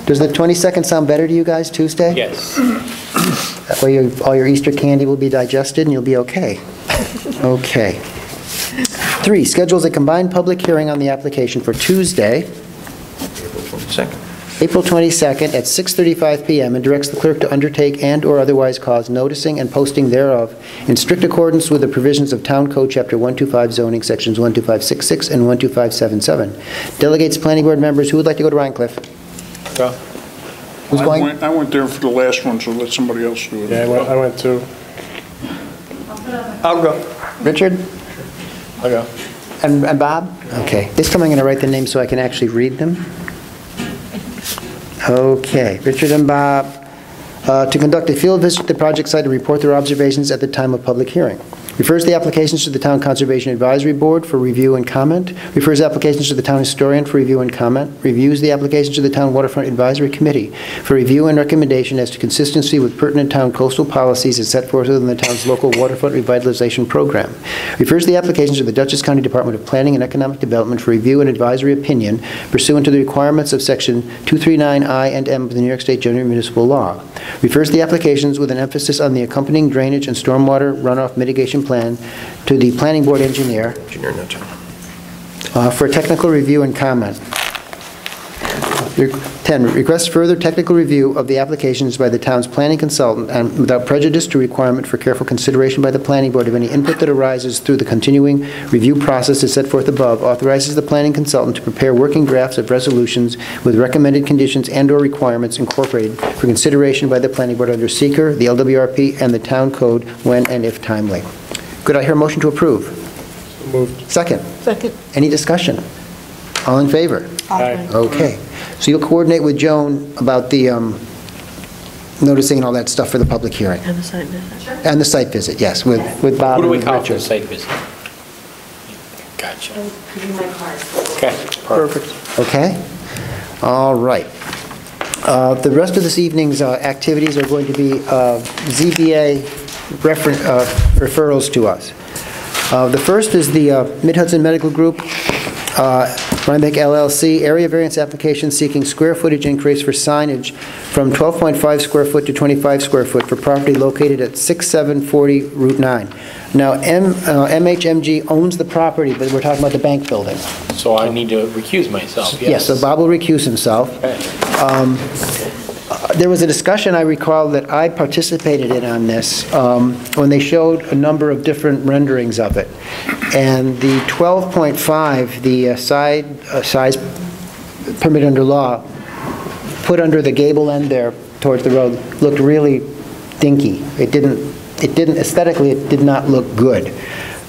Does the 22nd sound better to you guys, Tuesday? Yes. That way all your Easter candy will be digested and you'll be okay. Okay. 3, schedules a combined public hearing on the application for Tuesday, April 22nd. April 22nd at 6:35 PM and directs the clerk to undertake and/or otherwise cause noticing and posting thereof in strict accordance with the provisions of Town Code Chapter 125 zoning, Sections 12566 and 12577. Delegates planning board members who would like to go to Rhine Cliff. Go. Who's going? I went there for the last one, so let somebody else do it. Yeah, I went to. I'll go. Richard? I'll go. And Bob? Okay. This time I'm going to write the names so I can actually read them. Okay. Richard and Bob, to conduct a field visit to the project site and report their observations at the time of public hearing. Refers the applications to the Town Conservation Advisory Board for review and comment. Refers applications to the Town Historian for review and comment. Reviews the applications to the Town Waterfront Advisory Committee for review and recommendation as to consistency with pertinent town coastal policies as set forth within the town's local waterfront revitalization program. Refers the applications to the Dutchess County Department of Planning and Economic Development for review and advisory opinion pursuant to the requirements of Section 239I and M of the New York State General Municipal Law. Refers the applications with an emphasis on the accompanying drainage and stormwater runoff mitigation plan to the planning board engineer for technical review and comment. 10, requests further technical review of the applications by the town's planning consultant and without prejudice to requirement for careful consideration by the planning board of any input that arises through the continuing review process as set forth above, authorizes the planning consultant to prepare working drafts of resolutions with recommended conditions and/or requirements incorporated for consideration by the planning board under seeker, the LWRP, and the town code when and if timely. Could I hear a motion to approve? Moved. Second. Second. Any discussion? All in favor? Aye. Okay. So you'll coordinate with Joan about the noticing and all that stuff for the public hearing? And the site visit. And the site visit, yes, with Bob Who do and we with call for the Richard. site visit? Gotcha. Give you my card. Okay, perfect. Okay? All right. The rest of this evening's activities are going to be ZBA referrals to us. The first is the Mid-Hudson Medical Group, Rhinebeck LLC, area variance application seeking square footage increase for signage from 12.5 square foot to 25 square foot for property located at 6740 Route 9. Now, MHMG owns the property, but we're talking about the bank building. So I need to recuse myself, yes? Yes, so Bob will recuse himself. Okay. There was a discussion, I recall, that I participated in on this when they showed a number of different renderings of it. And the 12.5, the size permit under law, put under the gable end there towards the road, looked really dinky. It didn't aesthetically, it did not look good.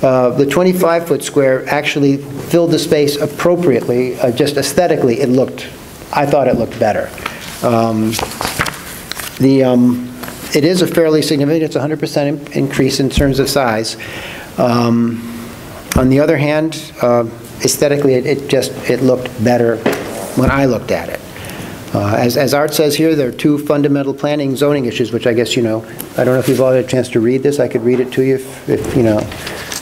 The 25-foot square actually filled the space appropriately, just aesthetically, I thought it looked better. It is a fairly significant, it's a 100% increase in terms of size. On the other hand, aesthetically, it looked better when I looked at it. As Art says here, there are two fundamental planning zoning issues, which I guess you know. I don't know if you've all had a chance to read this. I could read it to you if you know.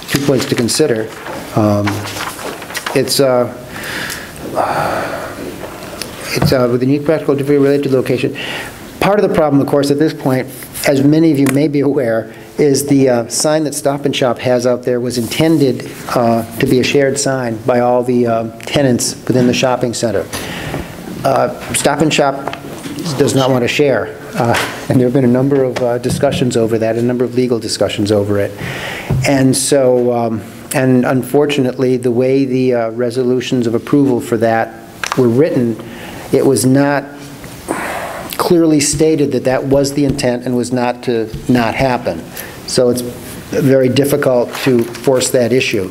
2 points to consider. It's with a unique practical difficulty related to the location. Part of the problem, of course, at this point, as many of you may be aware, is the sign that Stop and Shop has out there was intended to be a shared sign by all the tenants within the shopping center. Stop and Shop does not want to share, and there have been a number of discussions over that, a number of legal discussions over it. And so, and unfortunately, the way the resolutions of approval for that were written, it was not clearly stated that that was the intent and was not to not happen. So it's very difficult to force that issue.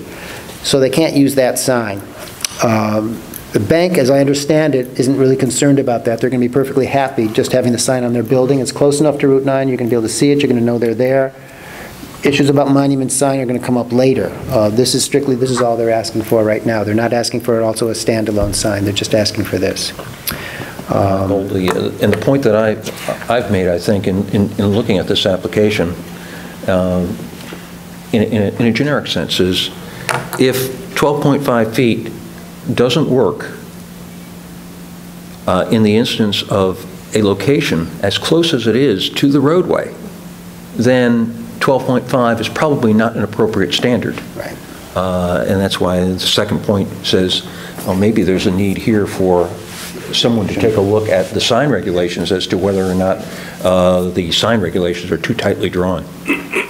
So they can't use that sign. The bank, as I understand it, isn't really concerned about that. They're going to be perfectly happy just having the sign on their building. It's close enough to Route 9, you're going to be able to see it, you're going to know they're there. Issues about monument sign are going to come up later. This is all they're asking for right now. They're not asking for also a standalone sign, they're just asking for this. And the point that I've made, I think, in looking at this application, in a generic sense, is if 12.5 feet doesn't work in the instance of a location as close as it is to the roadway, then 12.5 is probably not an appropriate standard. Right. And that's why the second point says, well, maybe there's a need here for someone to take a look at the sign regulations as to whether or not the sign regulations are too tightly drawn.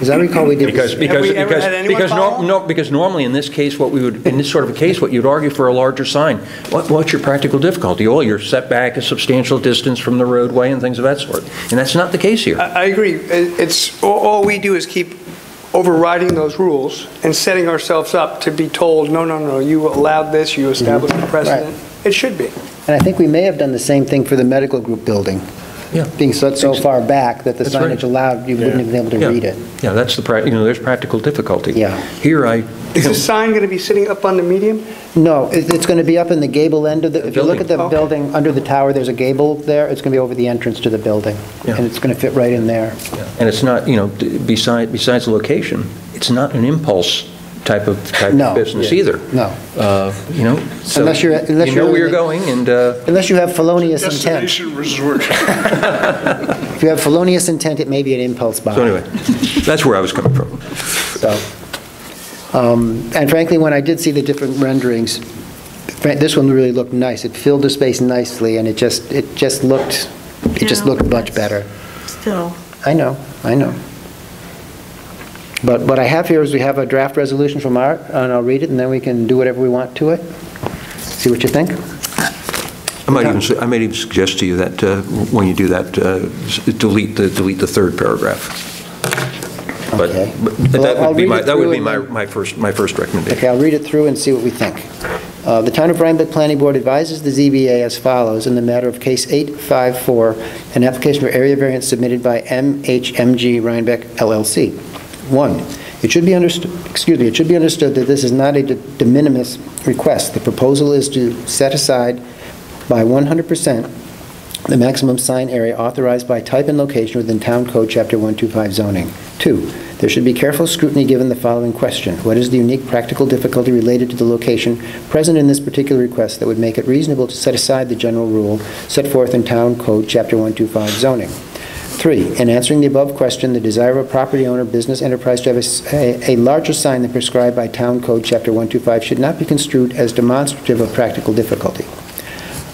As I recall, we did Have we ever had anyone follow? Because normally in this case, in this sort of a case, what you'd argue for a larger sign. What's your practical difficulty? Well, you're set back a substantial distance from the roadway and things of that sort. And that's not the case here. I agree. It's, all we do is keep overriding those rules and setting ourselves up to be told, no, you allowed this, you established a precedent. Right. It should be. And I think we may have done the same thing for the medical group building. Yeah. being so far back that the That's right. signage allowed, you wouldn't have been able to Yeah. read it. Yeah, that's there's practical difficulty. Yeah. Here, Is the sign going to be sitting up on the median? No, it's going to be up in the gable end of the, if you look at the Okay. building, under the tower, there's a gable there, it's going to be over the entrance to the building, Yeah. and it's going to fit right in there. And it's not, besides the location, it's not an impulse type of No. business either. No. So Unless you're- unless you know you're- where you're going, and Unless you have felonious intent. Destination resort. If you have felonious intent, it may be an impulse buy. so anyway, that's where I was coming from. So, and frankly, when I did see the different renderings, this one really looked nice. It filled the space nicely, and it just looked much better. Still. I know. But what I have here is we have a draft resolution from Art, and I'll read it, and then we can do whatever we want to it. See what you think? I might even suggest to you that when you do that, delete the third paragraph. But Okay. but Well, I'll read it that would through be and then- my first recommendation. Okay, I'll read it through and see what we think. The Town of Rhinebeck Planning Board advises the ZBA as follows in the matter of Case 854, an application for area variance submitted by MHMG Rhinebeck LLC. 1, it should be understood that this is not a de minimis request. The proposal is to set aside by 100% the maximum sign area authorized by type and location within Town Code Chapter 125 zoning. 2, there should be careful scrutiny given the following question. What is the unique practical difficulty related to the location present in this particular request that would make it reasonable to set aside the general rule set forth in Town Code Chapter 125 zoning? 3, in answering the above question, the desire of a property owner, business enterprise to have a larger sign than prescribed by Town Code Chapter 125 should not be construed as demonstrative of practical difficulty.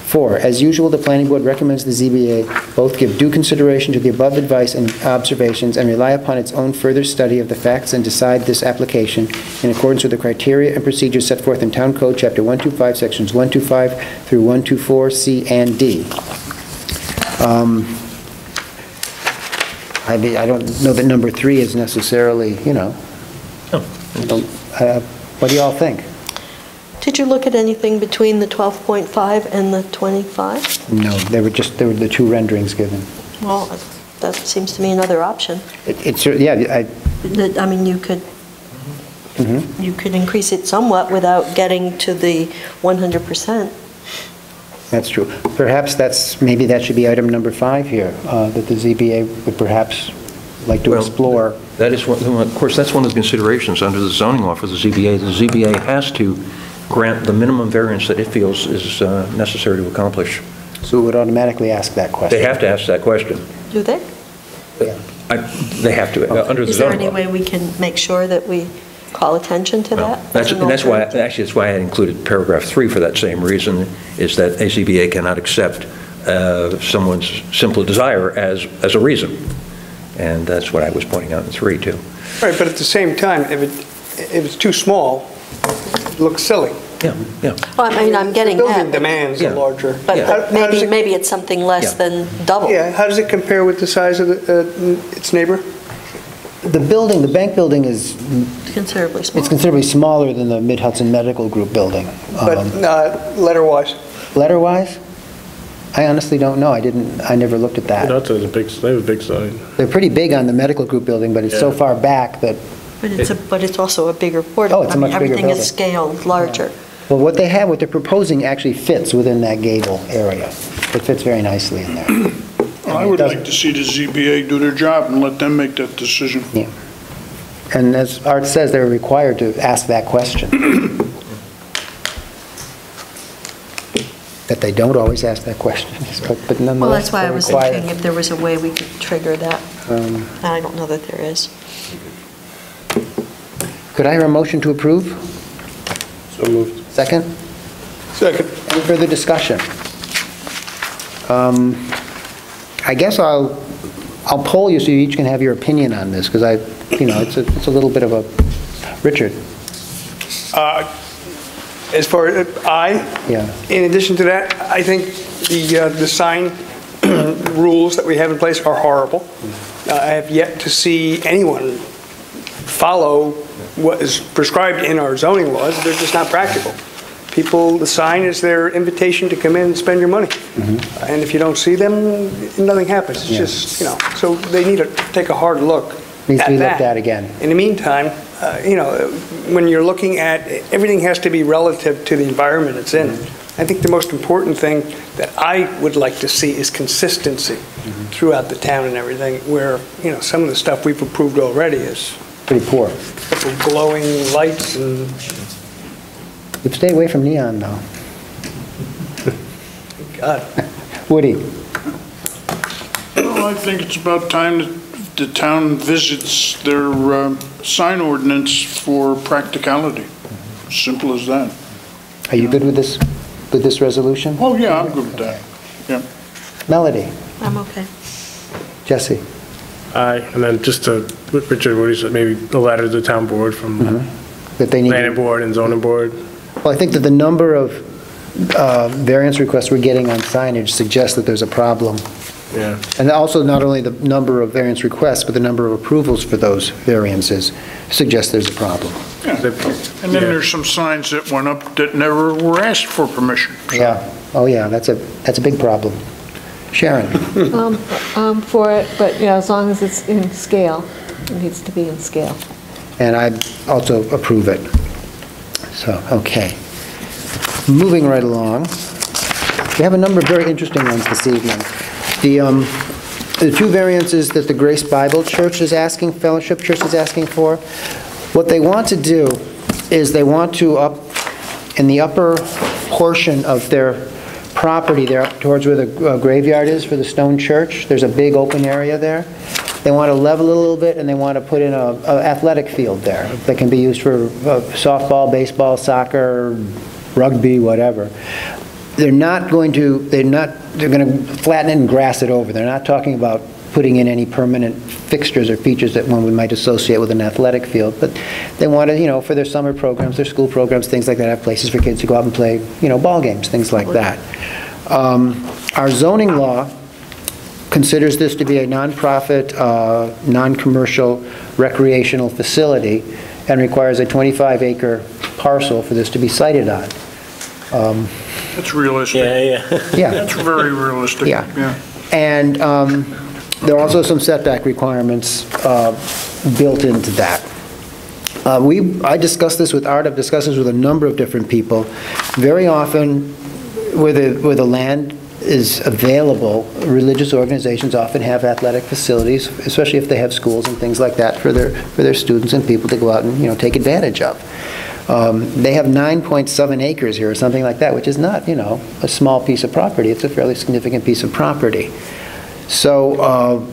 4, as usual, the Planning Board recommends the ZBA both give due consideration to the above advice and observations and rely upon its own further study of the facts and decide this application in accordance with the criteria and procedures set forth in Town Code Chapter 125, Sections 125 through 124, C and D. I don't know that number 3 is necessarily, what do you all think? Did you look at anything between the 12.5 and the 25? No, they were the 2 renderings given. Well, that seems to me another option. It's, yeah, I mean, you could increase it somewhat without getting to the 100%. that's true. Perhaps maybe that should be item number 5 here, that the ZBA would perhaps like to explore. That is, of course, that's one of the considerations under the zoning law for the ZBA. The ZBA has to grant the minimum variance that it feels is necessary to accomplish. So it would automatically ask that question. They have to ask that question. Do they? They have to, under the Is there zoning any law. way we can make sure that we call attention to that? as an That's why, alternative? actually, that's why I included paragraph 3 for that same reason, is that a ZBA cannot accept someone's simple desire as a reason. And that's what I was pointing out in 3, too. Right, but at the same time, if it's too small, it looks silly. Yeah. Well, I mean, I'm getting The building that, demands Yeah. a larger. but How does it- maybe it's something less Yeah. than double. Yeah, how does it compare with the size of its neighbor? The bank building is, Considerably it's smaller. considerably smaller than the Mid-Hudson Medical Group building. But letter-wise? Letter-wise, I honestly don't know. I never looked at that. That's a big, they have a big sign. They're pretty big on the medical group building, but it's so Yeah. far back that, But it's also a bigger portal. Oh, it's a much bigger Everything building. is scaled larger. well, what they're proposing actually fits within that gable area. It fits very nicely in there. I would like to see the ZBA do their job and let them make that decision. Yeah. And as Art says, they're required to ask that question. That they don't always ask that question, but nonetheless, Well, that's why I they're was required. thinking if there was a way we could trigger that. And I don't know that there is. Could I hear a motion to approve? So moved. Second? Second. Any further discussion? I guess I'll poll you so you each can have your opinion on this, because it's a little bit of a, Richard? As far as Yeah. in addition to that, I think the sign rules that we have in place are horrible. I have yet to see anyone follow what is prescribed in our zoning laws. They're just not practical. people, the sign is their invitation to come in and spend your money. And if you don't see them, nothing happens. It's Yeah. just, so they need to take a hard look Needs at to be that. looked at again. In the meantime, when you're looking at, everything has to be relative to the environment it's in. I think the most important thing that I would like to see is consistency throughout the town and everything, where, some of the stuff we've approved already is Pretty poor. glowing lights and, But stay away from neon, though. God. Woody? Well, I think it's about time that the town visits their sign ordinance for practicality. Simple as that. Are you good with this resolution? Oh, yeah, I'm good with that. Yeah. Melody? I'm okay. Jesse? Aye, and then just to, Richard, what he said, maybe a letter to the town board from That they need. planning board and zoning board. Well, I think that the number of variance requests we're getting on signage suggests that there's a problem. Yeah. And also, not only the number of variance requests, but the number of approvals for those variances suggests there's a problem. And then there's some signs that went up that never were asked for permission. Yeah, oh yeah, that's a big problem. Sharon? For it, but, as long as it's in scale, it needs to be in scale. And I also approve it. So, okay. Moving right along, we have a number of very interesting ones this evening. The two variances that the Grace Bible Church is asking, Fellowship Church is asking for, what they want to do is they want to in the upper portion of their property there, up towards where the graveyard is for the stone church, there's a big open area there. They want to level it a little bit, and they want to put in a athletic field there that can be used for softball, baseball, soccer, rugby, whatever. They're going to flatten it and grass it over. They're not talking about putting in any permanent fixtures or features that one might associate with an athletic field, but they want to, for their summer programs, their school programs, things like that, have places for kids to go out and play, ball games, things like that. Our zoning law considers this to be a nonprofit, non-commercial recreational facility and requires a 25-acre parcel for this to be sited on. That's realistic. Yeah. That's very realistic. Yeah. And there are also some setback requirements built into that. I discussed this with Art, I've discussed this with a number of different people. Very often, where the land is available, religious organizations often have athletic facilities, especially if they have schools and things like that for their students and people to go out and, take advantage of. They have 9.7 acres here or something like that, which is not, a small piece of property. It's a fairly significant piece of property. So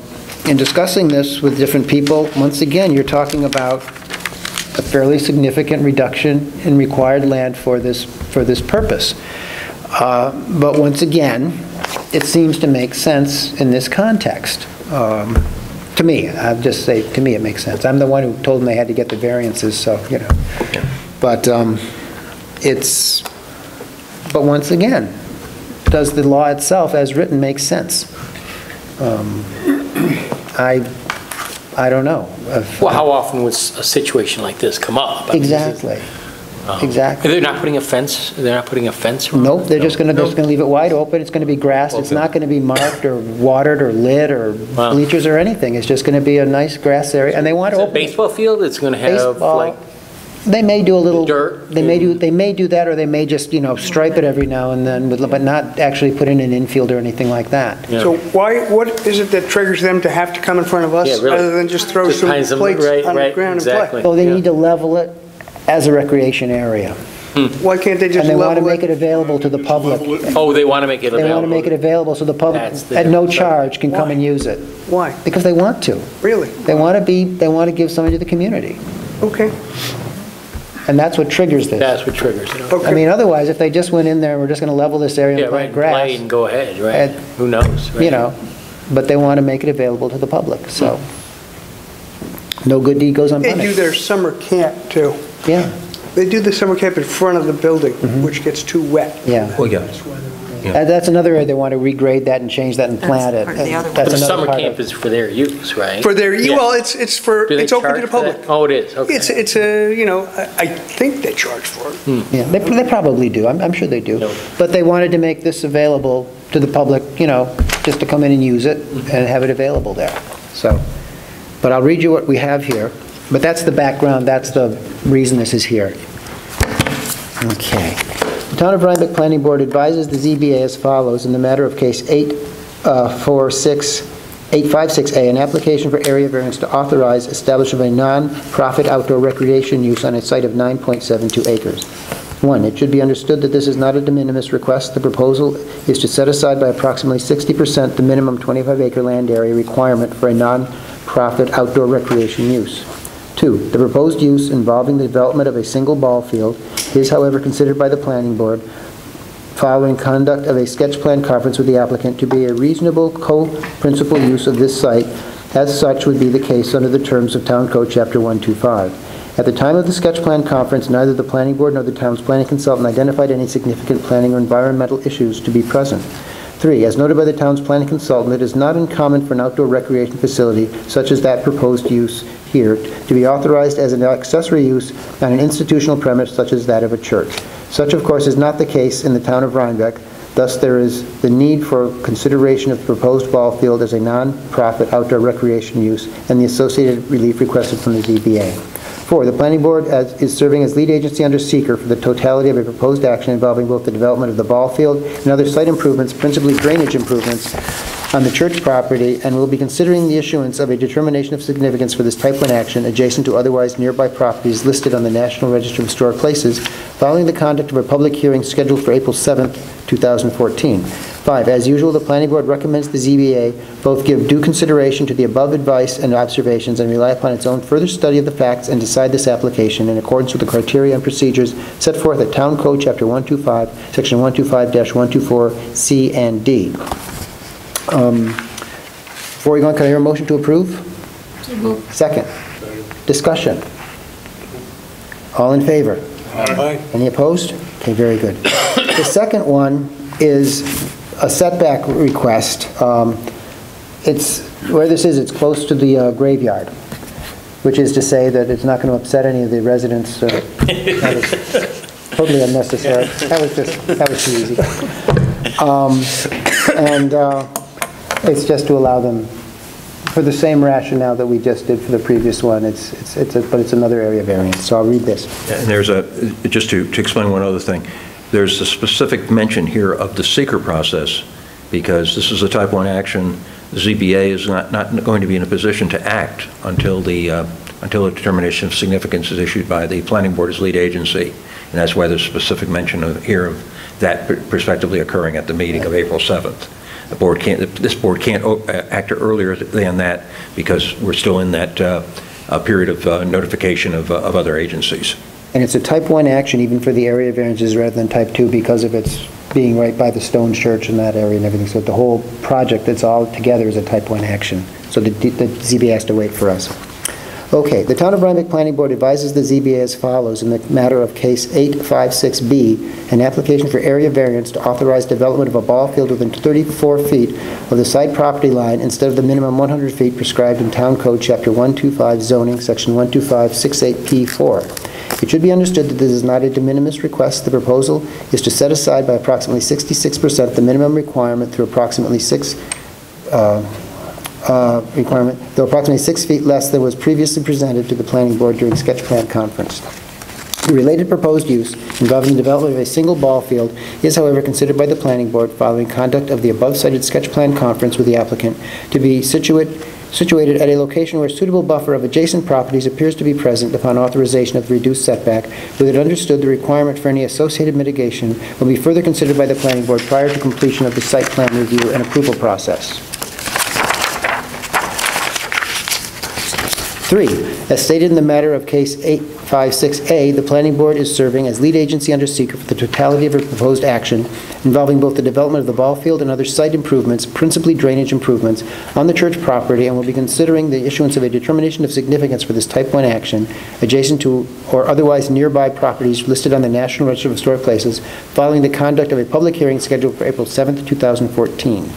in discussing this with different people, once again, you're talking about a fairly significant reduction in required land for this purpose. But once again, it seems to make sense in this context. To me, I'll just say, to me it makes sense. I'm the one who told them they had to get the variances, so, But but once again, does the law itself as written make sense? I don't know. Well, how often would a situation like this come up? Exactly. Exactly. They're not putting a fence? They're not putting a fence around Nope, it? they're just going to leave it wide open. It's going to be grass. It's not going to be marked or watered or lit or Wow. bleachers or anything. It's just going to be a nice grass area, and they want to Is it a open baseball field? It's going to have baseball. like, They may do a little dirt? They may do that, or they may just stripe it every now and then, but not actually put in an infield or anything like that. Yeah. So what is it that triggers them to have to come in front of us? Yeah, really. Other than just throw Just some find some- plates right, on the right, ground exactly. and play? So they Yeah. need to level it as a recreation area, Why can't they just and they want to level make it available to the public. oh, they want to make it They available? want to make it available so the public, That's the at no difference. charge, can come Why? and use it. Why? Because they want to. Really? They want to give something to the community. Okay. And that's what triggers this. That's what triggers it. Okay. I mean, otherwise, if they just went in there and we're just going to level this area Yeah, and right, plant grass, play and go ahead, right? And- Who knows? right? But they want to make it available to the public, so. No good deed goes They do unpunished. their summer camp, too. Yeah, They do the summer camp in front of the building, which gets too wet. yeah. Well, yeah. Yeah. That's another area they want to regrade that and change that and plant it. part of the other one. That's The another summer part of- camp is for their use, right? For their, Yeah. well, it's Do they it's open to charge the for public. that? Oh, it is, okay. It's a, I think they charge for it. Yeah, they probably do, I'm sure they do. No. But they wanted to make this available to the public, just to come in and use it and have it available there. So, but I'll read you what we have here. But that's the background, that's the reason this is here. Okay. The Town of Rhinebeck Planning Board advises the ZBA as follows in the matter of case 856A, an application for area variance to authorize establishment of a non-profit outdoor recreation use on a site of 9.72 acres. 1, it should be understood that this is not a de minimis request. The proposal is to set aside by approximately 60% the minimum 25-acre land area requirement for a non-profit outdoor recreation use. 2, the proposed use involving the development of a single ball field is, however, considered by the planning board following conduct of a sketch plan conference with the applicant to be a reasonable co-principal use of this site, as such would be the case under the terms of Town Code Chapter 125. At the time of the sketch plan conference, neither the planning board nor the town's planning consultant identified any significant planning or environmental issues to be present. 3, as noted by the town's planning consultant, it is not uncommon for an outdoor recreation facility, such as that proposed use here, to be authorized as an accessory use on an institutional premise such as that of a church. Such, of course, is not the case in the town of Rhinebeck. Thus, there is the need for consideration of the proposed ball field as a non-profit outdoor recreation use and the associated relief requested from the ZBA. 4, the planning board is serving as lead agency under seeker for the totality of a proposed action involving both the development of the ball field and other site improvements, principally drainage improvements, on the church property, and will be considering the issuance of a determination of significance for this type 1 action adjacent to otherwise nearby properties listed on the National Register of Historic Places following the conduct of a public hearing scheduled for April 7th, 2014. 5, as usual, the planning board recommends the ZBA both give due consideration to the above advice and observations and rely upon its own further study of the facts and decide this application in accordance with the criteria and procedures set forth at Town Code Chapter 125, Section 125-124, C and D. Before we go on, can I hear a motion to approve? Second. Discussion. All in favor? Aye. Any opposed? Okay, very good. The second one is a setback request. It's, where this is, it's close to the graveyard, which is to say that it's not going to upset any of the residents. That was totally unnecessary. That was too easy. It's just to allow them, for the same rationale that we just did for the previous one, but it's another area variance, so I'll read this. And there's just to explain one other thing, there's a specific mention here of the seeker process, because this is a type 1 action. The ZBA is not going to be in a position to act until a determination of significance is issued by the planning board as lead agency, and that's why there's specific mention here of that prospectively occurring at the meeting of April 7th. This board can't act earlier than that because we're still in that period of notification of other agencies. And it's a type 1 action even for the area variances rather than type 2 because of its being right by the stone church in that area and everything. So the whole project that's all together is a type 1 action. So the ZBA has to wait for us. Okay, the Town of Rhinebeck Planning Board advises the ZBA as follows in the matter of case 856B, an application for area variance to authorize development of a ball field within 34 feet of the site property line instead of the minimum 100 feet prescribed in Town Code Chapter 125 zoning, Section 125-68P4. It should be understood that this is not a de minimis request. The proposal is to set aside by approximately 66% the minimum requirement through approximately 6 though approximately 6 feet less than was previously presented to the planning board during sketch plan conference. The related proposed use involving the development of a single ball field is, however, considered by the planning board following conduct of the above-cited sketch plan conference with the applicant to be situated at a location where suitable buffer of adjacent properties appears to be present upon authorization of the reduced setback, with it understood the requirement for any associated mitigation will be further considered by the planning board prior to completion of the site plan review and approval process. 3, as stated in the matter of case 856A, the planning board is serving as lead agency under seeker for the totality of a proposed action involving both the development of the ball field and other site improvements, principally drainage improvements, on the church property, and will be considering the issuance of a determination of significance for this type 1 action adjacent to or otherwise nearby properties listed on the National Register of Historic Places following the conduct of a public hearing scheduled for April 7th, 2014.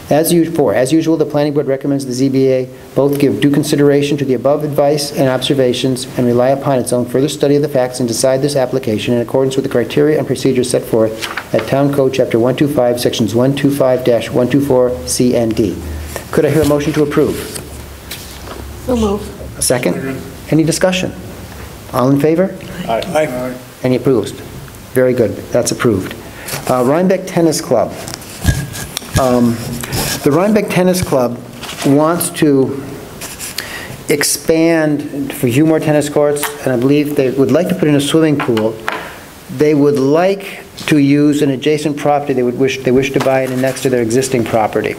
As usual, the planning board recommends the ZBA both give due consideration to the above advice and observations and rely upon its own further study of the facts and decide this application in accordance with the criteria and procedures set forth at Town Code Chapter 125, Sections 125-124C and D. Could I hear a motion to approve? So move. A second? Any discussion? All in favor? Aye. Any opposed? Very good. That's approved. Rhinebeck Tennis Club. The Rhinebeck Tennis Club wants to expand for a few more tennis courts, and I believe they would like to put in a swimming pool. They would like to use an adjacent property they wish to buy it next to their existing property.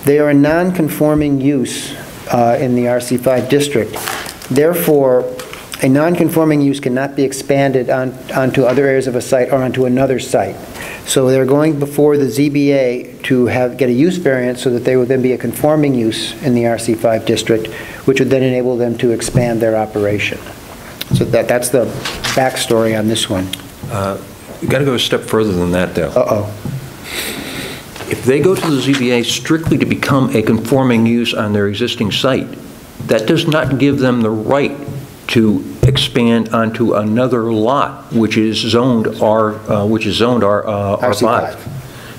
They are a non-conforming use in the RC5 district. Therefore, a non-conforming use cannot be expanded onto other areas of a site or onto another site. So they're going before the ZBA to get a use variance so that they would then be a conforming use in the RC5 district, which would then enable them to expand their operation. So that's the backstory on this one. You've got to go a step further than that, though. Uh-oh. If they go to the ZBA strictly to become a conforming use on their existing site, that does not give them the right to expand onto another lot which is zoned R5.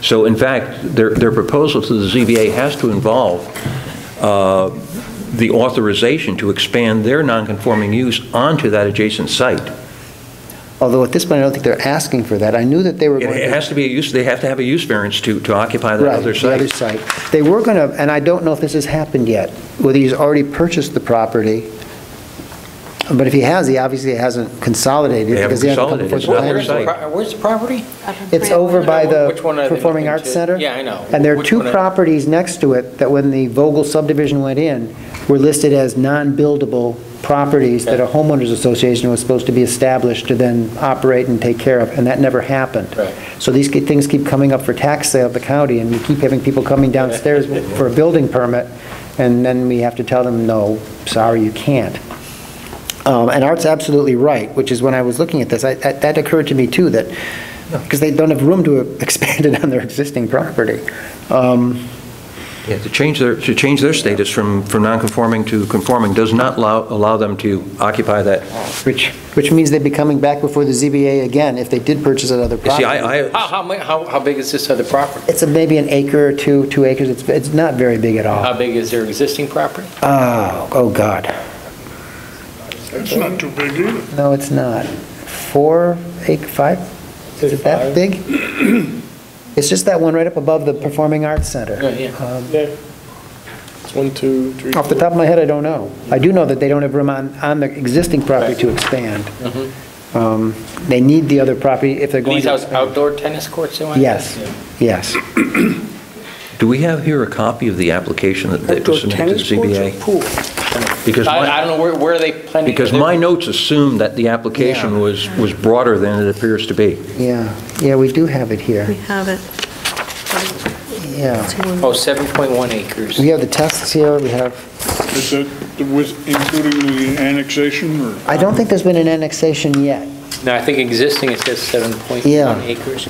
So in fact, their proposal to the ZBA has to involve the authorization to expand their non-conforming use onto that adjacent site. Although at this point, I don't think they're asking for that. I knew that they were going to... It has to be a use, they have to have a use variance to occupy that other site. Right, the other site. They were going to, and I don't know if this has happened yet, whether he's already purchased the property. But if he has, he obviously hasn't consolidated. They haven't consolidated. It's not their site. Where's the property? It's over by Which one the are they Performing looking Arts to? Center. Yeah, I know. And there are Which two one are- properties next to it that when the Vogel subdivision went in, were listed as non-buildable properties that a homeowners association was supposed to be established to then operate and take care of, and that never happened. Right. So these things keep coming up for tax sale of the county, and we keep having people coming downstairs for a building permit, and then we have to tell them, no, sorry, you can't. And Art's absolutely right, which is when I was looking at this, that occurred to me too, that, because they don't have room to expand it on their existing property. Yeah, to change their status from non-conforming to conforming does not allow them to occupy that. Which means they'd be coming back before the ZBA again if they did purchase another property. See, How big is this other property? It's maybe an acre or 2 acres. It's not very big at all. How big is their existing property? Oh, God. It's not too big either. No, it's not. 4 acre, 5? Is it that big? It's just that one right up above the Performing Arts Center. Yeah. Yeah. It's 1, 2, 3, Off the top of my head, I don't know. I do know that they don't have room on the existing property to expand. They need the other property if they're going These to house expand. outdoor tennis courts they want? Yes, yes. Do we have here a copy of the application that they Outdoor submitted to tennis the courts or ZBA? pool? Because I don't know, where are they planning? Because my notes assume that the application was broader than it appears to be. Yeah, we do have it here. We have it. Yeah. Oh, 7.1 acres. We have the tests here, we have, Is that including the annexation, or? I don't think there's been an annexation yet. No, I think existing it says 7.1 Yeah. acres.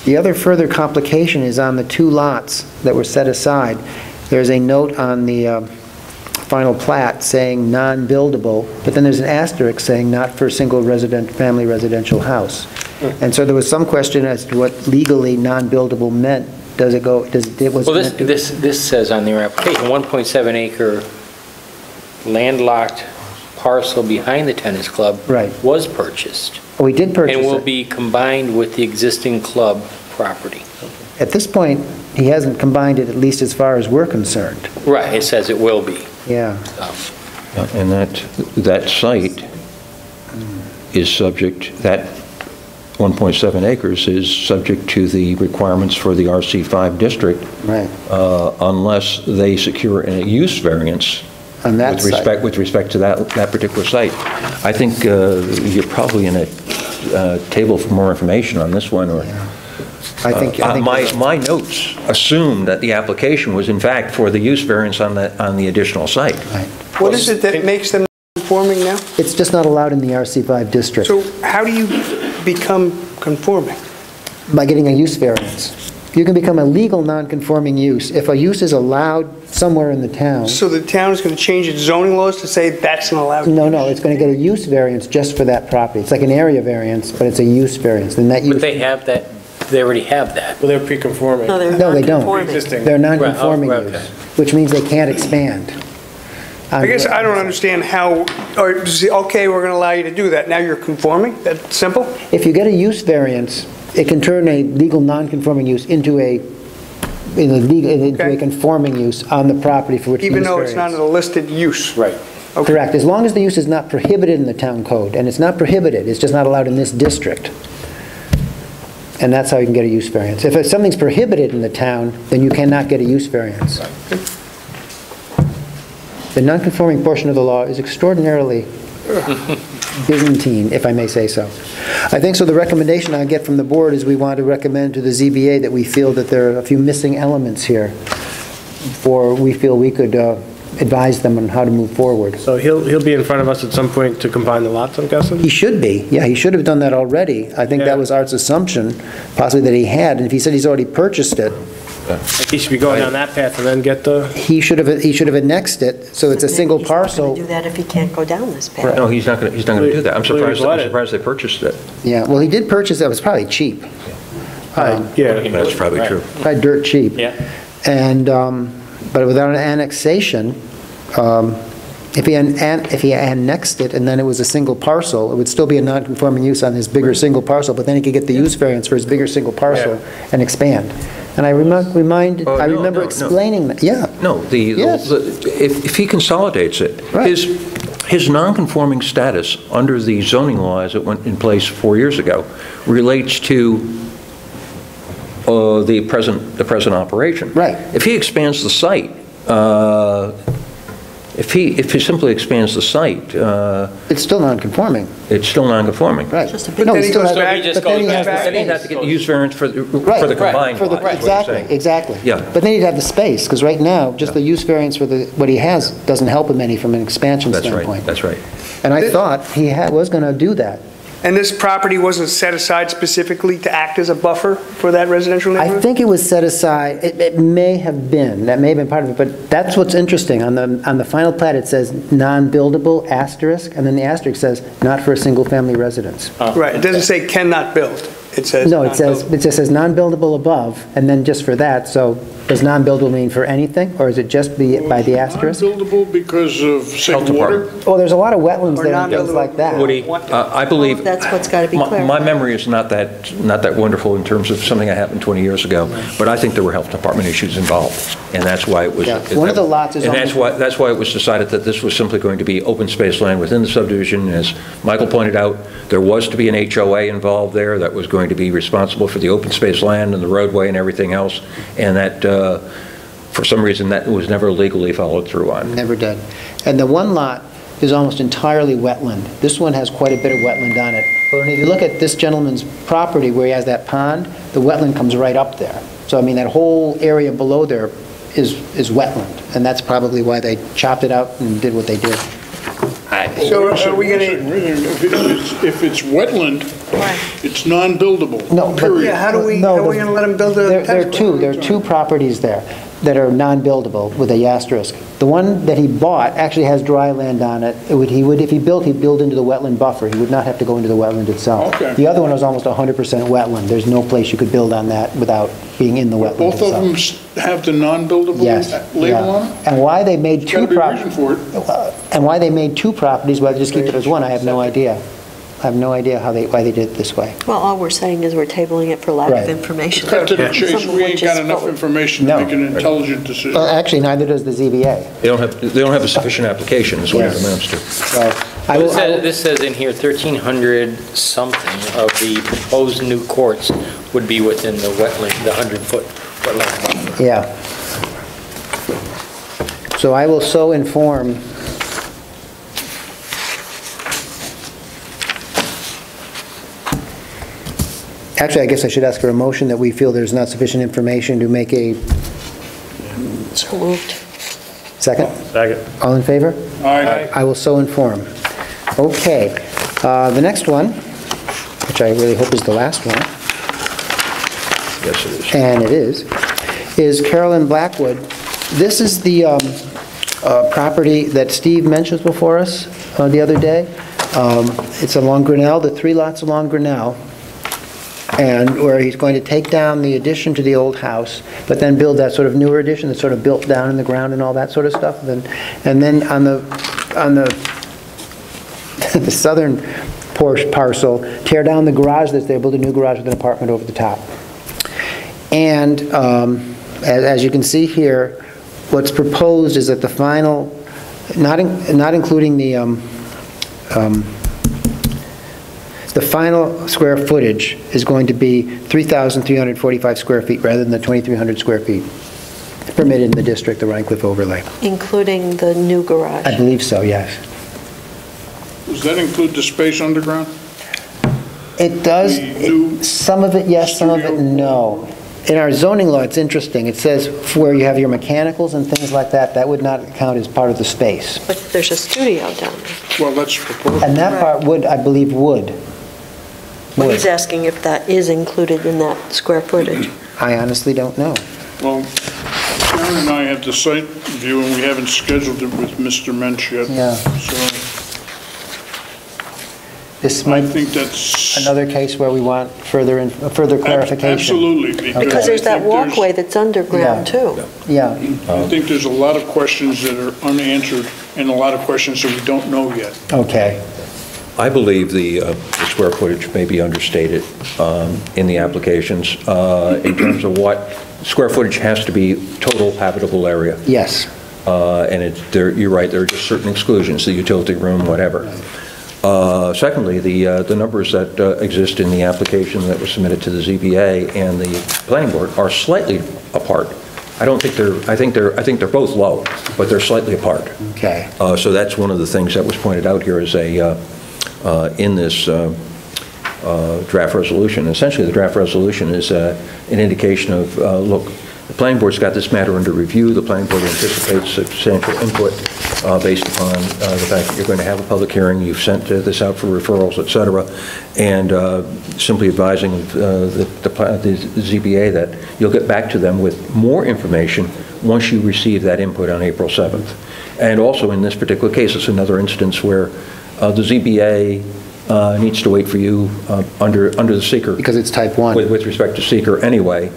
The other further complication is on the 2 lots that were set aside. There's a note on the final plat saying non-buildable, but then there's an asterisk saying not for a single family residential house. And so there was some question as to what legally non-buildable meant. Does it go, Well, this says on their application, 1.7 acre landlocked parcel behind the tennis club Right. was purchased Oh, we did purchase and will it. be combined with the existing club property. At this point, he hasn't combined it, at least as far as we're concerned. Right, it says it will be. Yeah. And that site is subject, that 1.7 acres is subject to the requirements for the RC5 district. Right. Unless they secure a use variance On that site. with respect to that particular site. I think you're probably in a table for more information on this one, or I think my notes assume that the application was in fact for the use variance on the additional site. Right. What is it that makes them conforming now? It's just not allowed in the RC5 district. So how do you become conforming? By getting a use variance. You can become a legal non-conforming use if a use is allowed somewhere in the town. So the town is going to change its zoning laws to say that's an allowed use? No, it's going to get a use variance just for that property. It's like an area variance, but it's a use variance. And that use. But they have that, they already have that. Well, they're pre-conforming. No, they're No, they don't. non-conforming. Existing. They're non-conforming Right, use, okay. which means they can't expand. I guess I don't understand how, or okay, we're going to allow you to do that. Now you're conforming? That's simple? If you get a use variance, it can turn a legal non-conforming use into a conforming use on the property for which the use Even though it's not variance. a listed use? Right. Okay. Correct, as long as the use is not prohibited in the town code, and it's not prohibited, it's just not allowed in this district. And that's how you can get a use variance. If something's prohibited in the town, then you cannot get a use variance. The non-conforming portion of the law is extraordinarily Byzantine, if I may say so. I think so. The recommendation I get from the board is we want to recommend to the ZBA that we feel that there are a few missing elements here, or we feel we could advise them on how to move forward. So he'll be in front of us at some point to combine the lots, I'm guessing? He should be. Yeah, he should have done that already. I think Yeah. that was Art's assumption, possibly that he had. And if he said he's already purchased it, He should be going down that path and then get the... he should have annexed it, so it's a single parcel. He's not going to do that if he can't go down this path. No, he's not going to do that. I'm Well, surprised they purchased it. Yeah, well, he did purchase it. It was probably cheap. Yeah. That's probably true. Probably dirt cheap. Yeah. And, but without an annexation, if he annexed it and then it was a single parcel, it would still be a non-conforming use on his bigger single parcel, but then he could get the use variance for his bigger single parcel and expand. And I remember explaining that, yeah. No, Yes. if he consolidates it, Right. his non-conforming status under the zoning law as it went in place 4 years ago relates to the present operation. Right. If he expands the site, if he simply expands the site, It's still non-conforming, it's still non-conforming. right. Just a But big- no, Then he he still goes has, back- but then he has the Then he'd have to space. get the use variance for the Right, combined for the- lot, is what I'm saying. Exactly. Yeah. But then he'd have the space, because right now, just the use variance for what he has doesn't help him any from an expansion That's standpoint. right, that's right. And I thought he was going to do that. And this property wasn't set aside specifically to act as a buffer for that residential I neighborhood? think it was set aside, it may have been, that may have been part of it, but that's what's interesting. On the final plat, it says non-buildable asterisk, and then the asterisk says not for a single-family residence. Right, it doesn't say cannot build. It says No, it non-buildable. just says non-buildable above, and then just for that, so does non-buildable mean for anything, or is it just by the asterisk? Non-buildable because of, say, Health water? department. Oh, there's a lot of wetlands Or there and things non-buildable. like that. Woody, I believe... That's what's got to be clarified. My memory is not that wonderful in terms of something that happened 20 years ago, but I think there were health department issues involved, and that's why it was... Yeah, one of the lots is And almost- that's why it was decided that this was simply going to be open space land within the subdivision. As Michael pointed out, there was to be an HOA involved there that was going to be responsible for the open space land and the roadway and everything else, and that, for some reason, that was never legally followed through on. Never did. And the one lot is almost entirely wetland. This one has quite a bit of wetland on it. But if you look at this gentleman's property where he has that pond, the wetland comes right up there. So, I mean, that whole area below there is wetland, and that's probably why they chopped it out and did what they did. So are we going to, If it's wetland, it's non-buildable, No, but- period. yeah, how are we No, going to let them build a There are tennis court? there are two properties there that are non-buildable with a asterisk. The one that he bought actually has dry land on it. If he built, he'd build into the wetland buffer. He would not have to go into the wetland itself. Okay. The other one was almost 100% wetland. There's no place you could build on that without being in the wetland Both of itself. them have the non-buildable Yes. label yeah. on them? And why they made There's two got to be a reason properties, for it. and why they made two properties, whether just keep it as one, I have no idea. I have no idea why they did it this way. Well, all we're saying is we're tabling it for lack Right. of information. Cut to the chase, Some of we which ain't got is enough forward. information No. to make an intelligent decision. Actually, neither does the ZBA. They don't have a sufficient application, is what it Yes. amounts to. So This says in here 1,300 something of the proposed new courts would be within the wetland, the 100-foot wetland buffer. Yeah. So I will so inform Actually, I guess I should ask for a motion that we feel there's not sufficient information to make a So moved. second? Second. All in favor? Aye. I will so inform. Okay. The next one, which I really hope is the last one, Yes, it is. and it is Carolyn Blackwood. This is the property that Steve mentioned before us the other day. It's along Grinnell, the 3 lots along Grinnell, and where he's going to take down the addition to the old house, but then build that sort of newer addition that's sort of built down in the ground and all that sort of stuff. And then on the the southern parcel, tear down the garage that's there, build a new garage with an apartment over the top. And as you can see here, what's proposed is that the final, not including the final square footage is going to be 3,345 square feet rather than the 2,300 square feet permitted in the district, the Rhinecliff overlay. Including the new garage. I believe so, yes. Does that include the space underground? It does, The new some of it yes, some of it studio? no. In our zoning law, it's interesting. It says where you have your mechanicals and things like that, that would not count as part of the space. But there's a studio down there. Well, that's proposed. And that part would, I believe, would. Well, he's asking if that is included in that square footage. I honestly don't know. Well, Sharon and I have the site view, and we haven't scheduled it with Mr. Mensch yet. Yeah. So This I might think that's... another case where we want further clarification. Absolutely. Because there's that I think walkway that's underground, too. Yeah, I think there's a lot of questions that are unanswered and a lot of questions that we don't know yet. okay. I believe the square footage may be understated in the applications in terms of what square footage has to be total habitable area. Yes. And you're right, there are just certain exclusions, the utility room, whatever. Secondly, the numbers that exist in the application that was submitted to the ZBA and the planning board are slightly apart. I think they're both low, but they're slightly apart. Okay. So that's one of the things that was pointed out here as in this draft resolution. Essentially, the draft resolution is an indication of, look, the planning board's got this matter under review. The planning board anticipates substantial input based upon the fact that you're going to have a public hearing. You've sent this out for referrals, et cetera, and simply advising the ZBA that you'll get back to them with more information once you receive that input on April 7th. And also in this particular case, it's another instance where the ZBA needs to wait for you under the seeker. Because it's type 1. With respect to seeker anyway,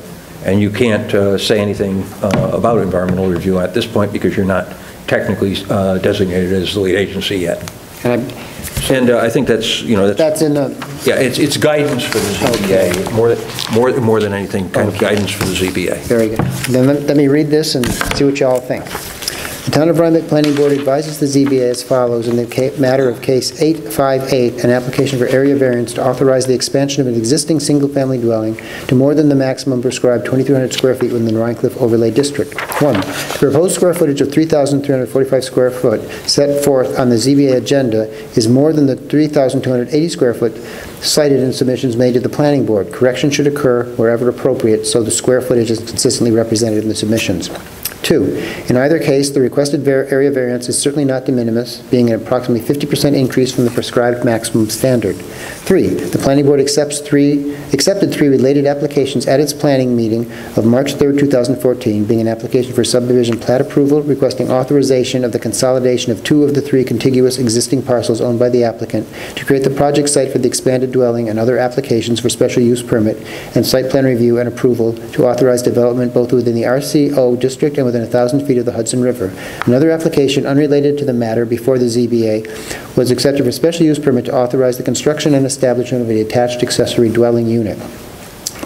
and you can't say anything about environmental review at this point because you're not technically designated as the lead agency yet. And I think that's, That's in the, yeah, it's guidance for the ZBA, more than anything, kind of guidance for the ZBA. very good. Then let me read this and see what you all think. The Town of Rhinebeck Planning Board advises the ZBA as follows in the matter of case 858, an application for area variance to authorize the expansion of an existing single-family dwelling to more than the maximum prescribed 2,300 square feet within the Rhinecliff Overlay District. 1, the proposed square footage of 3,345 square foot set forth on the ZBA agenda is more than the 3,280 square foot cited in submissions made to the Planning Board. Correction should occur wherever appropriate so the square footage is consistently represented in the submissions. 2, in either case, the requested area variance is certainly not de minimis, being an approximately 50% increase from the prescribed maximum standard. 3, the Planning Board accepted 3 related applications at its planning meeting of March 3, 2014, being an application for subdivision plat approval requesting authorization of the consolidation of 2 of the 3 contiguous existing parcels owned by the applicant to create the project site for the expanded dwelling and other applications for special use permit and site plan review and approval to authorize development both within the RCO district and within 1,000 feet of the Hudson River. Another application unrelated to the matter before the ZBA was accepted for special use permit to authorize the construction and establishment of a detached accessory dwelling unit.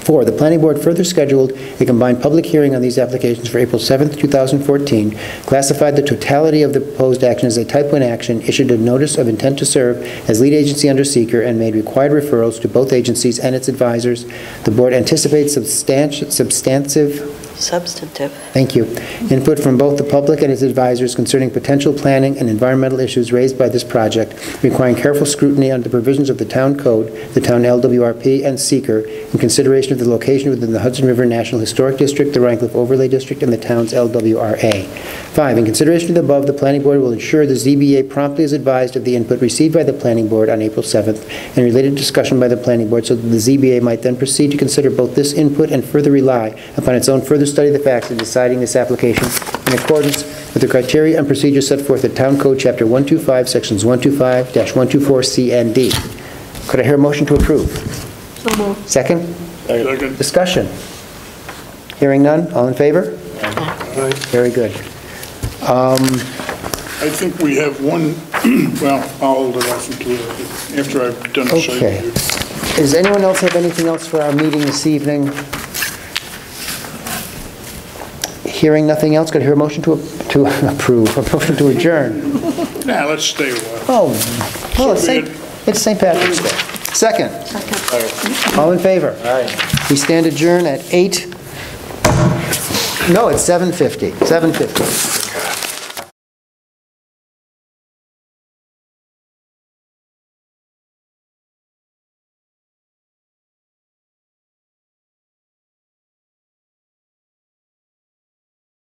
4, the planning board further scheduled a combined public hearing on these applications for April 7th, 2014, classified the totality of the proposed action as a type 1 action, issued a notice of intent to serve as lead agency under seeker, and made required referrals to both agencies and its advisors. The board anticipates substantive thank you, input from both the public and its advisors concerning potential planning and environmental issues raised by this project, requiring careful scrutiny on the provisions of the town code, the town LWRP, and seeker in consideration of the location within the Hudson River National Historic District, the Rhine Cliff Overlay District, and the town's LWRA. 5, in consideration of the above, the planning board will ensure the ZBA promptly is advised of the input received by the planning board on April 7th and related discussion by the planning board so that the ZBA might then proceed to consider both this input and further rely upon its own further study of the facts in deciding this application in accordance with the criteria and procedures set forth in Town Code Chapter 125, Sections 125-124C and D. Could I hear a motion to approve? So moved. Second? Second. Discussion? Hearing none, all in favor? Very good. I think we have one, well, I'll hold it off until after I've done a site Okay. review. Does anyone else have anything else for our meeting this evening? Hearing nothing else, could I hear a motion to approve, a motion to adjourn? Nah, let's stay a while. Well, it's St. Patrick's Day. Second? All in favor? We stand adjourned at 8, no, it's 7:50.